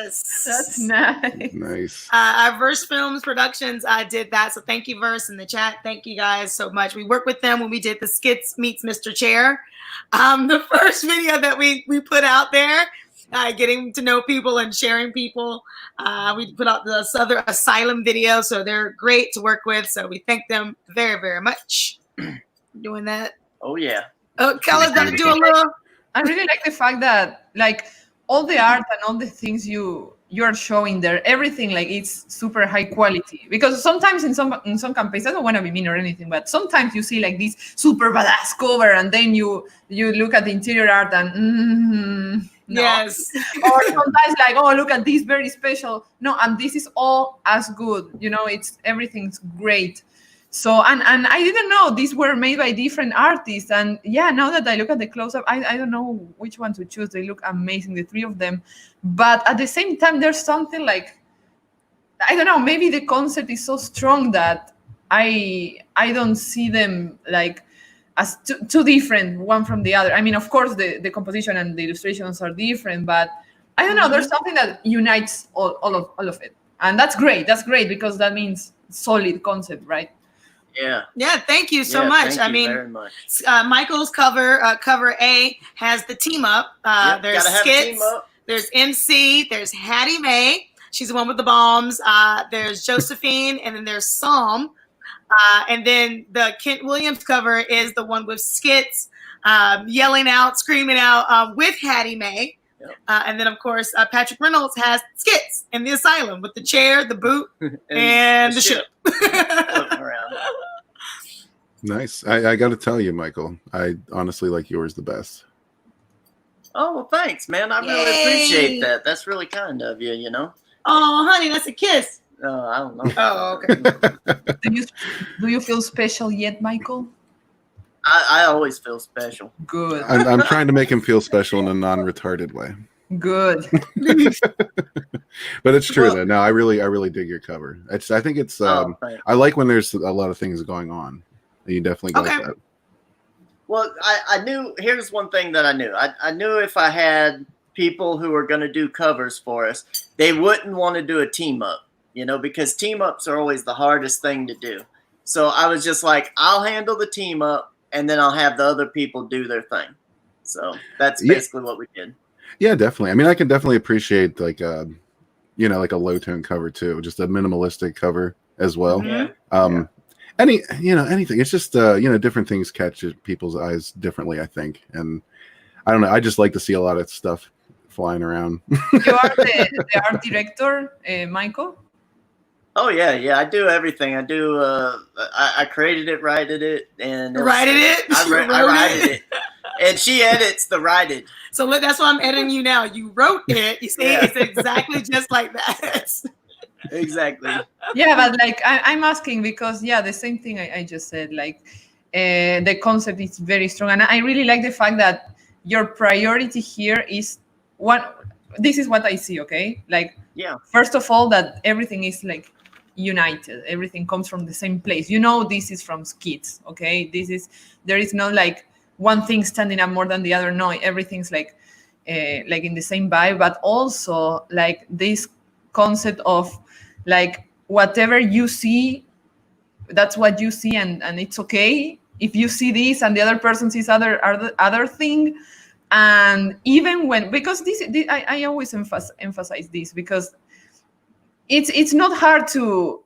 yes, That's nice. Nice. our Verse Films Productions did that. So thank you, Verse, in the chat. Thank you guys so much. We worked with them when we did the Skits Meets Mr. Chair. The first video that we put out there, getting to know people and sharing people. We put out the Southern Asylum video, so they're great to work with. So we thank them very, very much doing that. Oh, yeah. Oh, Kelly's got to do a little. I really like the fact that like all the art and all the things you're showing there, everything like it's super high quality. Because sometimes in some campaigns, I don't want to be mean or anything, but sometimes you see like this super badass cover, and then you look at the interior art and no. Yes. Or sometimes like, oh, look at this very special. No, and this is all as good. Everything's great. So and I didn't know these were made by different artists. And yeah, now that I look at the close-up, I don't know which one to choose. They look amazing, the three of them. But at the same time, there's something like I don't know, maybe the concept is so strong that I don't see them like as too different one from the other. I mean, of course, the composition and the illustrations are different, but I don't know. There's something that unites all of it, and that's great. That's great because that means solid concept, right? Yeah, thank you so Yeah, much. thank I you mean, very much. Michael's cover A has the team up. Yep, There's gotta have a Skits, team up. there's MC, there's Hattie Mae. She's the one with the bombs. There's Josephine, and then there's Psalm. And then the Kent Williams cover is the one with Skits yelling out, screaming out with Hattie Mae. Yep. And then, of course, Patrick Reynolds has Skits in the asylum with the chair, the boot, and the ship. Floating around. Nice. I got to tell you, Michael, I honestly like yours the best. Oh, well, thanks, man. I really Yay. appreciate that. That's really kind of you, you know. Oh, honey, that's a kiss. I don't know. Oh, okay. Do you feel special yet, Michael? I always feel special. Good. I'm trying to make him feel special in a non-retarded way. Good. But it's true Well- though. No, I really dig your cover. I think it's Thanks. I like when there's a lot of things going on. You definitely got Okay. that. Well, I knew. Here's one thing that I knew. I knew if I had people who were going to do covers for us, they wouldn't want to do a team up, you know, because team ups are always the hardest thing to do. So I was just like, I'll handle the team up, and then I'll have the other people do their thing. So that's Yeah. basically what we did. Yeah, definitely. I mean, I can definitely appreciate like you know, like a low tone cover too, just a minimalistic cover as well. Mhm. Yeah. Anything. It's just different things catch people's eyes differently, I think. And I don't know, I just like to see a lot of stuff flying around. You are the art director, Michael? Oh yeah. I do everything. I do. I created it, righted it, and Righted it? I You wrote righted it? it, and she edits the righted. So look, that's why I'm editing you now. You wrote it. You see, Yeah. it's exactly just like that. Exactly. Yeah, but like I'm asking because the same thing I just said. Like the concept is very strong, and I really like the fact that your priority here is this is what I see. Okay, like Yeah. first of all, that everything is like united. Everything comes from the same place. You know, this is from Skits. Okay, there is no like one thing standing up more than the other. No, everything's like in the same vibe, but also like this concept of like whatever you see, that's what you see, and it's okay if you see this and the other person sees other thing. And even when, because this I always emphasize this, because it's not hard to,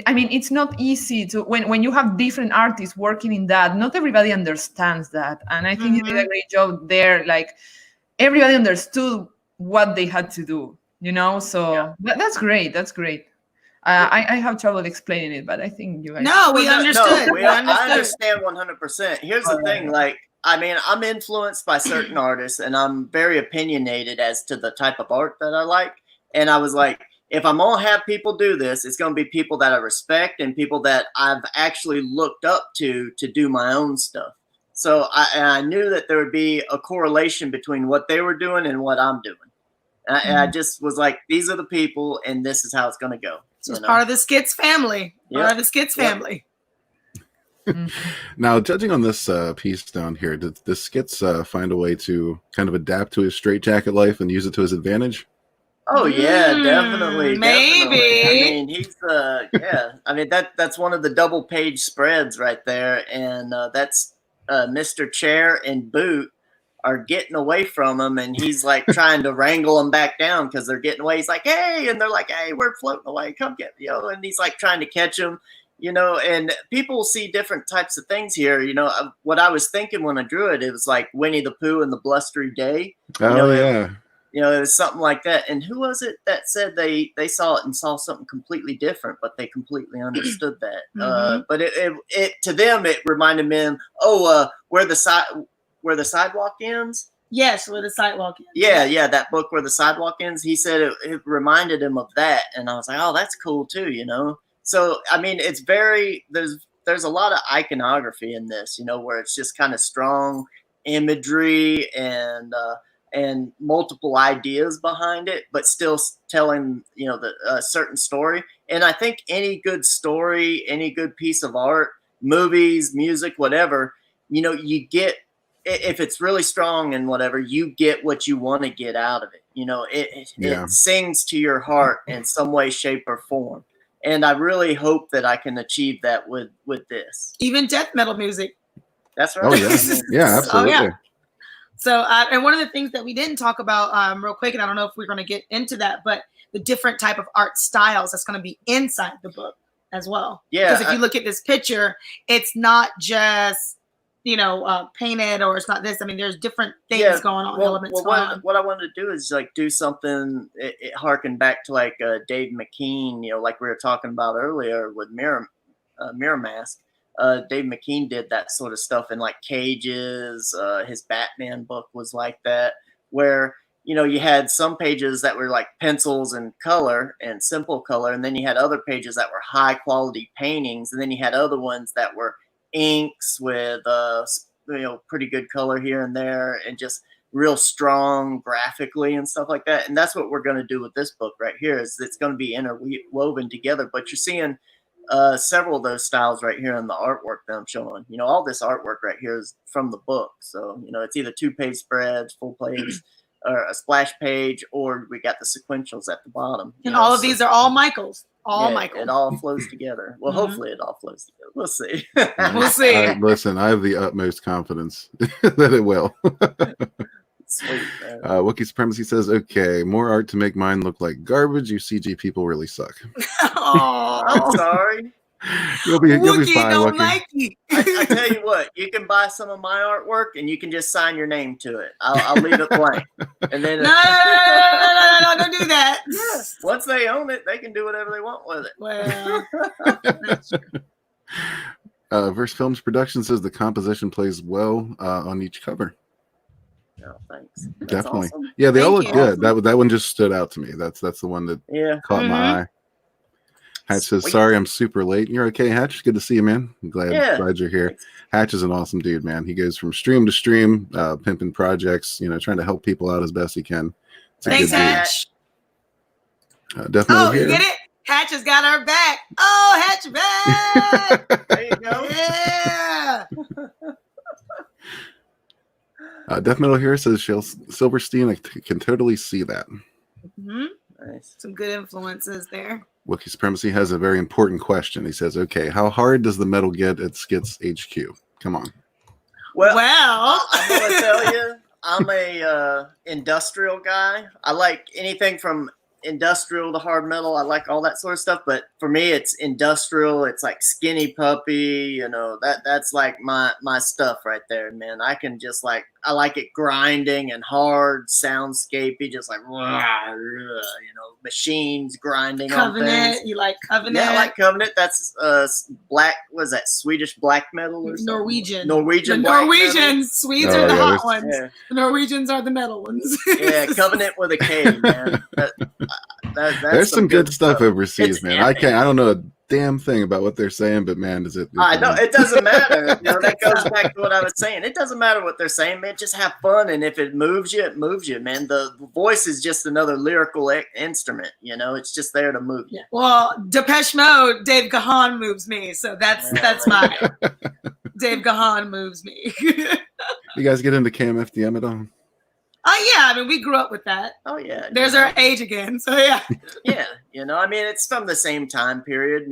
I mean, it's not easy to, when you have different artists working in that, not everybody understands that. And I think you did a great job there. Like everybody understood what they had to do, you know? So that's great. That's great. I have trouble explaining it, but I think you guys. No, we understood. I understand 100%. Here's the thing, like, I mean, I'm influenced by certain artists, and I'm very opinionated as to the type of art that I like. And I was like, if I'm gonna have people do this, it's gonna be people that I respect and people that I've actually looked up to do my own stuff. So I knew that there would be a correlation between what they were doing and what I'm doing. And I just was like, these are the people, and this is how it's gonna go. So it's part of the Skits family. Part of the Skits family. Now, judging on this piece down here, did the Skits find a way to kind of adapt to his straitjacket life and use it to his advantage? Oh yeah, definitely. Maybe. Definitely. I mean, he's I mean that's one of the double page spreads right there, and that's Mr. Chair and Boot are getting away from him, and he's like trying to wrangle them back down because they're getting away. He's like, hey, and they're like, hey, we're floating away, come get me, and he's like trying to catch them, and people see different types of things here. What I was thinking when I drew it, it was like Winnie the Pooh and the Blustery Day. Yeah. It was something like that. And who was it that said they saw it and saw something completely different, but they completely understood that. But it to them it reminded them, where the sidewalk ends. Yes, where the sidewalk ends. Yeah, that book Where the Sidewalk Ends. He said it reminded him of that, and I was like, oh, that's cool too, So I mean, it's there's a lot of iconography in this, where it's just kind of strong imagery and multiple ideas behind it, but still telling, the certain story. And I think any good story, any good piece of art, movies, music, whatever, you get, if it's really strong and whatever, you get what you want to get out of it. It sings to your heart in some way, shape, or form. And I really hope that I can achieve that with this. Even death metal music. That's right. Oh yeah, yeah, absolutely. Oh, yeah. So, and one of the things that we didn't talk about real quick, and I don't know if we're going to get into that, but the different type of art styles that's going to be inside the book as well. Yeah. Because if you look at this picture, it's not just painted, or it's not this. I mean, there's different things going on, elements going on. What I wanted to do is like do something, it harken back to like Dave McKean, like we were talking about earlier with Mirror Mask. Dave McKean did that sort of stuff in like Cages. His Batman book was like that, where you had some pages that were like pencils and color and simple color, and then you had other pages that were high quality paintings, and then you had other ones that were inks with pretty good color here and there, and just real strong graphically and stuff like that. And that's what we're going to do with this book right here. Is it's going to be interwoven together, but you're seeing several of those styles right here in the artwork that I'm showing. All this artwork right here is from the book, so it's either 2-page spreads, full page, or a splash page, or we got the sequentials at the bottom. And all of these are all Michael's. Michael. It all flows together. Well, hopefully it all flows together. We'll see. We'll see. Listen, I have the utmost confidence that it will. Sweet, man. Wookiee Supremacy says, okay, more art to make mine look like garbage. You CG people really suck. Oh, I'm sorry. You'll be fine, don't Wookiee. like you. I tell you what, you can buy some of my artwork and you can just sign your name to it. I'll leave it blank. And then No, don't do that. Yeah, once they own it, they can do whatever they want with it. Well, That's true. Verse Films Production says the composition plays well on each cover. No, thanks. That's Definitely. awesome. Yeah, they all look Thank good. That one just stood out to me. That's the one that Yeah. caught my eye. Hatch says, Sweet. sorry, I'm super late. You're okay, Hatch? Good to see you, man. I'm glad you're here. Thanks. Hatch is an awesome dude, man. He goes from stream to stream, pimping projects, trying to help people out as best he can. It's a thanks, good dude. Hatch. Definitely Oh, you here. get it? Hatch has got our back. Oh, Hatch back. There you go. Yeah. Death Metal Hero says, Silverstein, I can totally see that. Mhm. Nice. Some good influences there. Wookiee Supremacy has a very important question. He says, okay, how hard does the metal get at Skits HQ? Come on. Well, Well, I'm gonna tell you, I'm a industrial guy. I like anything from industrial to hard metal. I like all that sort of stuff. But for me, it's industrial. It's like Skinny Puppy. That's like my stuff right there, man. I can just I like it grinding and hard, soundscapey, just like machines grinding on things. Covenant. You like Covenant? Yeah, I like Covenant. That's black. Was that Swedish black metal or something? Norwegian. Norwegian. The black Norwegians. Swedes Oh, are the yeah, hot there's- ones. metal. The Norwegians are the metal ones. Yeah, Covenant with a K, man. That's There's some good stuff overseas, It's man. epic. I don't know a damn thing about what they're saying, but man, does it? I know it doesn't matter. That goes back to what I was saying. It doesn't matter what they're saying, man. Just have fun, and if it moves you, it moves you, man. The voice is just another lyrical instrument. It's just there to move you. Well, Depeche Mode, Dave Gahan moves me. So that's my Dave Gahan moves me. You guys get into KMFDM at all? Oh yeah, I mean we grew up with that. Oh yeah, There's our age again. So yeah. yeah. I mean, it's from the same time period.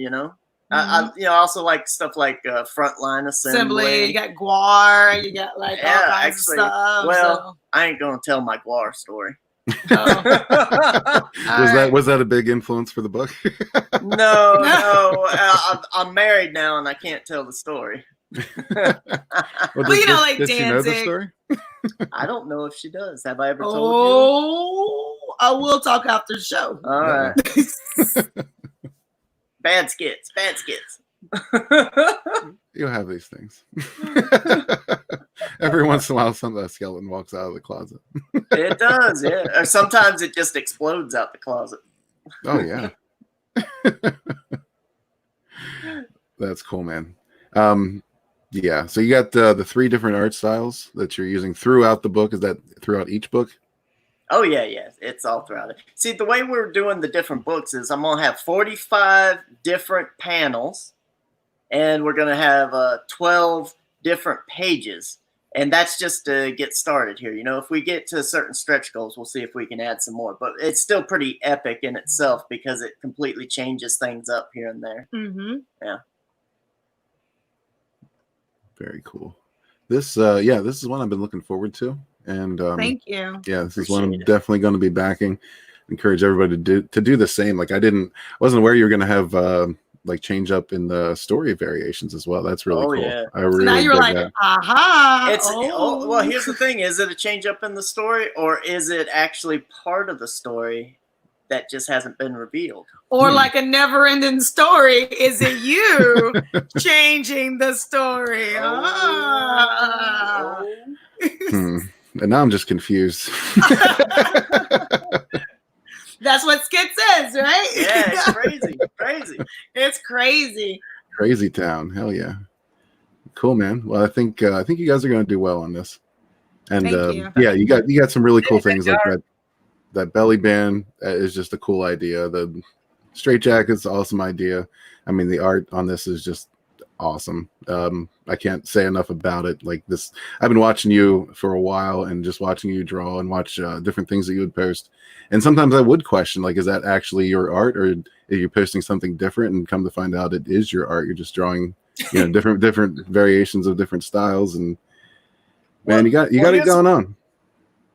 I also like stuff like Frontline Assembly, Assembly. you got Guar, you got all kinds of stuff. Well, I ain't gonna tell my Guar story. Was that a big influence for the book? No. I'm married now, and I can't tell the story. Well, like does she know the Danzig. story? I don't know if she does. Have I ever told Oh, I will talk after the show. you? All right. Bad skits. You'll have these things. Every once in a while, a skeleton walks out of the closet. It does, yeah. Or sometimes it just explodes out the closet. Oh yeah. That's cool, man. Yeah, so you got the 3 different art styles that you're using throughout the book. Is that throughout each book? Oh yeah, it's all throughout it. See, the way we're doing the different books is I'm gonna have 45 different panels, and we're gonna have 12 different pages, and that's just to get started here. If we get to certain stretch goals, we'll see if we can add some more. But it's still pretty epic in itself because it completely changes things up here and there. Mm-hmm. Yeah. Very cool. This is one I've been looking forward to. And Thank you. yeah, this is Appreciate one I'm it. definitely going to be backing. Encourage everybody to do the same. Like I wasn't aware you were going to have like change up in the story variations as well. That's really cool. Yeah. I So really now you're dig like, that. aha. Well, here's the thing: is it a change up in the story, or is it actually part of the story that just hasn't been revealed? Or like a never-ending story. Is it you changing the story? Ah. And now I'm just confused. That's what Skit says, right? Yeah, it's crazy. It's crazy. Crazy town. Hell yeah. Cool, man. Well, I think you guys are going to do well on this. And Thank you. yeah, you got some really cool things like that belly band is just a cool idea. The straight jacket's an awesome idea. I mean, the art on this is just awesome. I can't say enough about it. Like this, I've been watching you for a while and just watching you draw and watch different things that you would post. And sometimes I would question, like, is that actually your art, or are you posting something different? And come to find out, it is your art. You're just drawing, different variations of different styles. And man, you got it going on.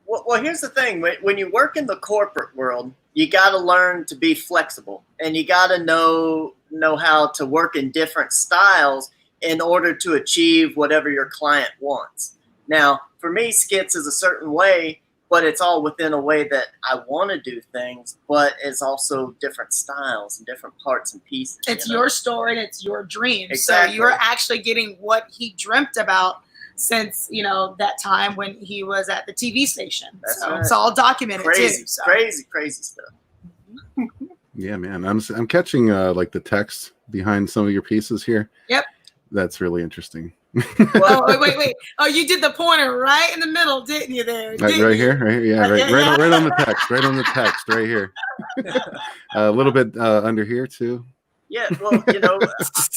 Well, here's the thing: when you work in the corporate world, you got to learn to be flexible, and you got to know how to work in different styles in order to achieve whatever your client wants. Now, for me, Skits is a certain way, but it's all within a way that I want to do things, but it's also different styles and different parts and pieces. It's your story and it's your dream. Exactly. So you're actually getting what he dreamt about since, that time when he was at the TV station. That's so right. It's all documented Crazy, too. So. crazy stuff. Yeah, man. I'm catching like the text behind some of your pieces here. Yep. That's really interesting. Well, wait. Oh, you did the pointer right in the middle, didn't you? There, right here. Yeah, right on the text. Right on the text. Right here. A little bit under here too. Yeah, well,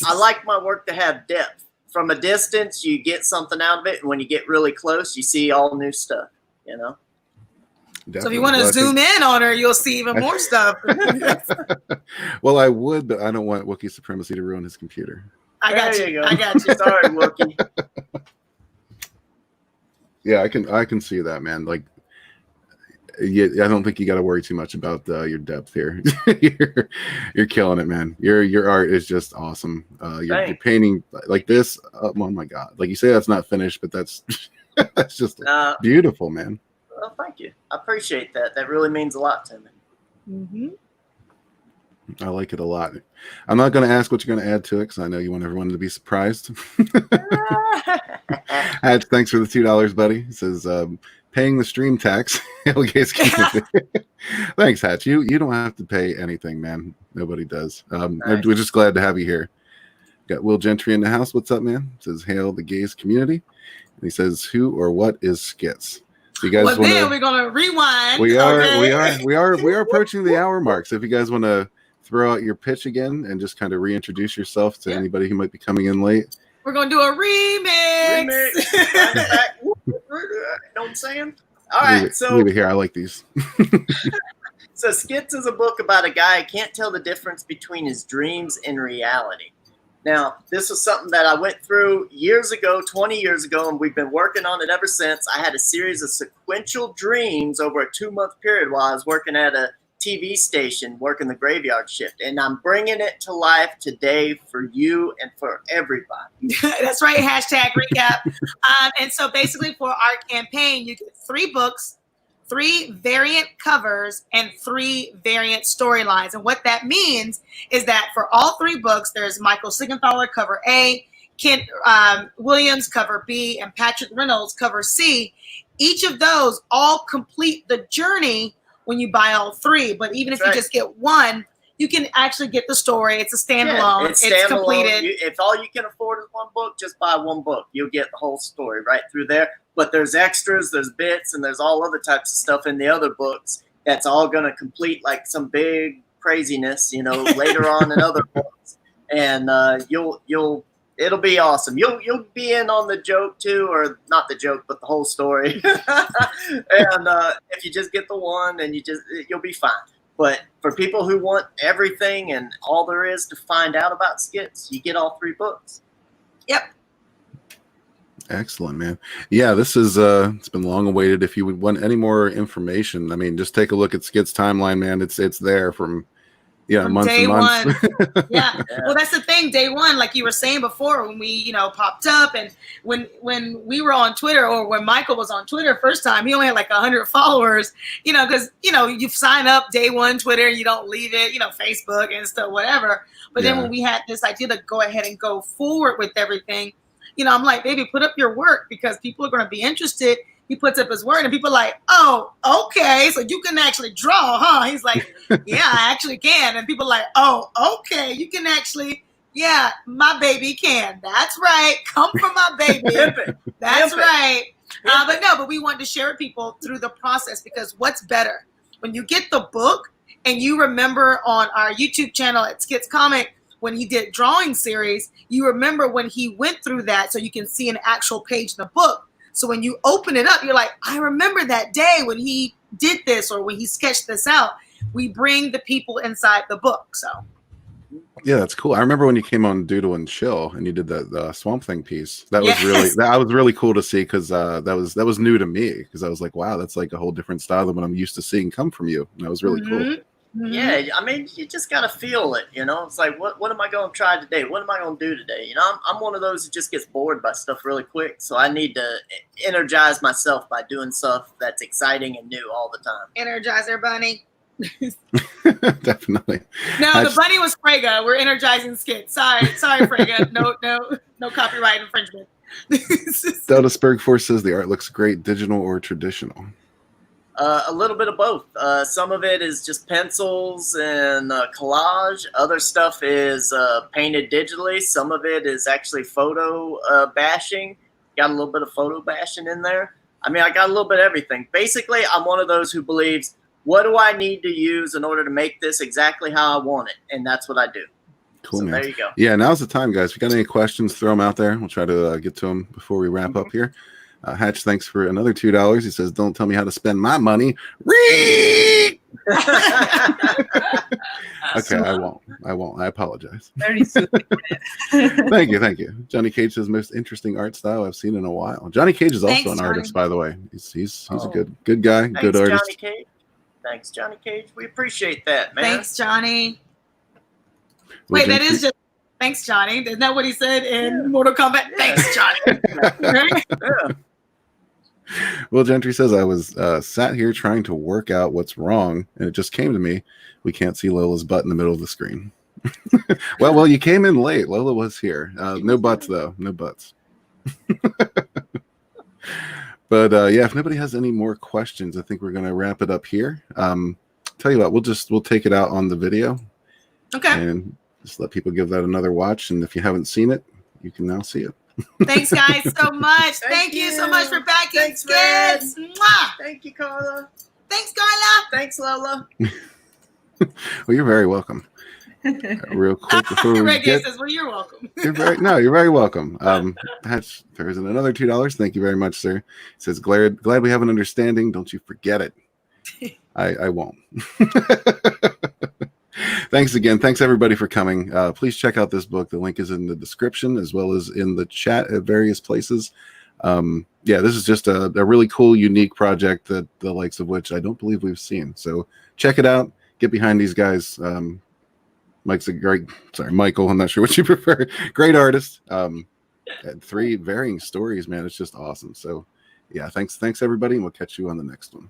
I like my work to have depth. From a distance, you get something out of it, and when you get really close, you see all new stuff. Definitely. So if you want to zoom in on her, you'll see even more stuff. Well, I would, but I don't want Wookiee supremacy to ruin his computer. I got you. Sorry, Wookiee. Yeah, I can see that, man. Like, yeah, I don't think you got to worry too much about your depth here. you're killing it, man. Your art is just awesome. You're painting like this. Oh my god! Like you say, that's not finished, but that's that's just beautiful, man. Well, thank you. I appreciate that. That really means a lot to me. Mm-hmm. I like it a lot. I'm not going to ask what you're going to add to it because I know you want everyone to be surprised. Hatch, thanks for the $2, buddy. It says paying the stream tax. Thanks, Hatch. You don't have to pay anything, man. Nobody does. Nice. We're just glad to have you here. Got Will Gentry in the house. What's up, man? It says hail the gays community. And he says, who or what is Skits? So you guys then we're gonna rewind. We are approaching the hour mark. So if you guys want to throw out your pitch again and just kind of reintroduce yourself to anybody who might be coming in late. We're going to do a remix. Know what I'm saying? All right. Leave it here. I like these. So Skits is a book about a guy who can't tell the difference between his dreams and reality. Now, this was something that I went through years ago, 20 years ago, and we've been working on it ever since. I had a series of sequential dreams over a 2-month period while I was working at a TV station, working the graveyard shift, and I'm bringing it to life today for you and for everybody. That's right. Hashtag recap. And so basically for our campaign, you get 3 books, 3 variant covers, and 3 variant storylines. And what that means is that for all 3 books, there's Michael Sigenthaler cover A, Kent Williams cover B, and Patrick Reynolds cover C. Each of those all complete the journey when you buy all 3. But even if you just get one, you can actually get the story. It's a standalone. It's It's standalone. completed. If all you can afford is one book, just buy one book. You'll get the whole story right through there. But there's extras, there's bits, and there's all other types of stuff in the other books that's all going to complete like some big craziness, later on in other books. And it'll be awesome. You'll be in on the joke too, or not the joke, but the whole story. And if you just get the one, and you'll be fine. But for people who want everything and all there is to find out about Skits, you get all 3 books. Yep. Excellent, man. Yeah, this is it's been long awaited. If you would want any more information, I mean, just take a look at Skits timeline, man. It's there from months day and months. Yeah. Well, that's the thing. Day one, like you were saying before, when we, popped up, and when we were on Twitter, or when Michael was on Twitter first time, he only had like 100 followers, because, you sign up day one Twitter and you don't leave it, Facebook and stuff, whatever. But then when we had this idea to go ahead and go forward with everything, I'm like, baby, put up your work, because people are going to be interested. He puts up his word, and people are like, oh, okay, so you can actually draw, huh? He's like, yeah, I actually can. And people are like, oh, okay, you can actually, yeah, my baby can. That's right. Come for my baby. That's right. But we wanted to share with people through the process, because what's better? When you get the book, and you remember on our YouTube channel at Skits Comic, when he did drawing series, you remember when he went through that, so you can see an actual page in the book. So when you open it up, you're like, I remember that day when he did this, or when he sketched this out. We bring the people inside the book. So yeah, that's cool. I remember when you came on Doodle and Chill, and you did the Swamp Thing piece. That was really cool to see, because that was new to me, because I was like, wow, that's like a whole different style than what I'm used to seeing come from you. And that was really cool. Yeah, I mean, you just got to feel it, It's like, what am I going to try today? What am I going to do today? I'm one of those who just gets bored by stuff really quick. So I need to energize myself by doing stuff that's exciting and new all the time. Energizer Bunny. Definitely. No, the bunny was Frega. We're energizing Skits. Sorry, Frega. No copyright infringement. Deltasburg Force says the art looks great, digital or traditional. A little bit of both. Some of it is just pencils and collage. Other stuff is painted digitally. Some of it is actually photo bashing. Got a little bit of photo bashing in there. I mean, I got a little bit of everything. Basically, I'm one of those who believes, what do I need to use in order to make this exactly how I want it? And that's what I do. Cool, so man. There you go. Yeah, now's the time, guys. If you got any questions, throw them out there. We'll try to get to them before we wrap up here. Hatch, thanks for another $2. He says, don't tell me how to spend my money. Okay, I won't. I apologize. Very soon. Thank you. Johnny Cage says, most interesting art style I've seen in a while. Johnny Cage is also an artist, by the way. He's a good guy, Thanks, good artist. Johnny Cage. Thanks, Johnny Cage. We appreciate that, man. Thanks, Johnny. Wait, that is just thanks, Johnny. Isn't that what he said in Mortal Kombat? Yeah. Thanks, Johnny. Yeah. Well, Gentry says, I was sat here trying to work out what's wrong, and it just came to me. We can't see Lola's butt in the middle of the screen. well, you came in late. Lola was here. No butts, though. No butts. But yeah, if nobody has any more questions, I think we're going to wrap it up here. Tell you what, we'll take it out on the video. Okay. And just let people give that another watch. And if you haven't seen it, you can now see it. Thanks, guys, so much. Thank you so much for backing Skits. Thank you, Carla. Thanks, Carla. Thanks, Lola. Well, you're very welcome. Real quick before we get, says, well, you're welcome. You're very welcome. Hatch, there's another $2. Thank you very much, sir. It says, glad we have an understanding. Don't you forget it. I won't. Thanks again. Thanks everybody for coming. Please check out this book. The link is in the description as well as in the chat at various places. Yeah, this is just a really cool, unique project that the likes of which I don't believe we've seen. So check it out. Get behind these guys. Michael, I'm not sure what you prefer. Great artist. 3 varying stories, man. It's just awesome. So yeah, thanks everybody, and we'll catch you on the next one.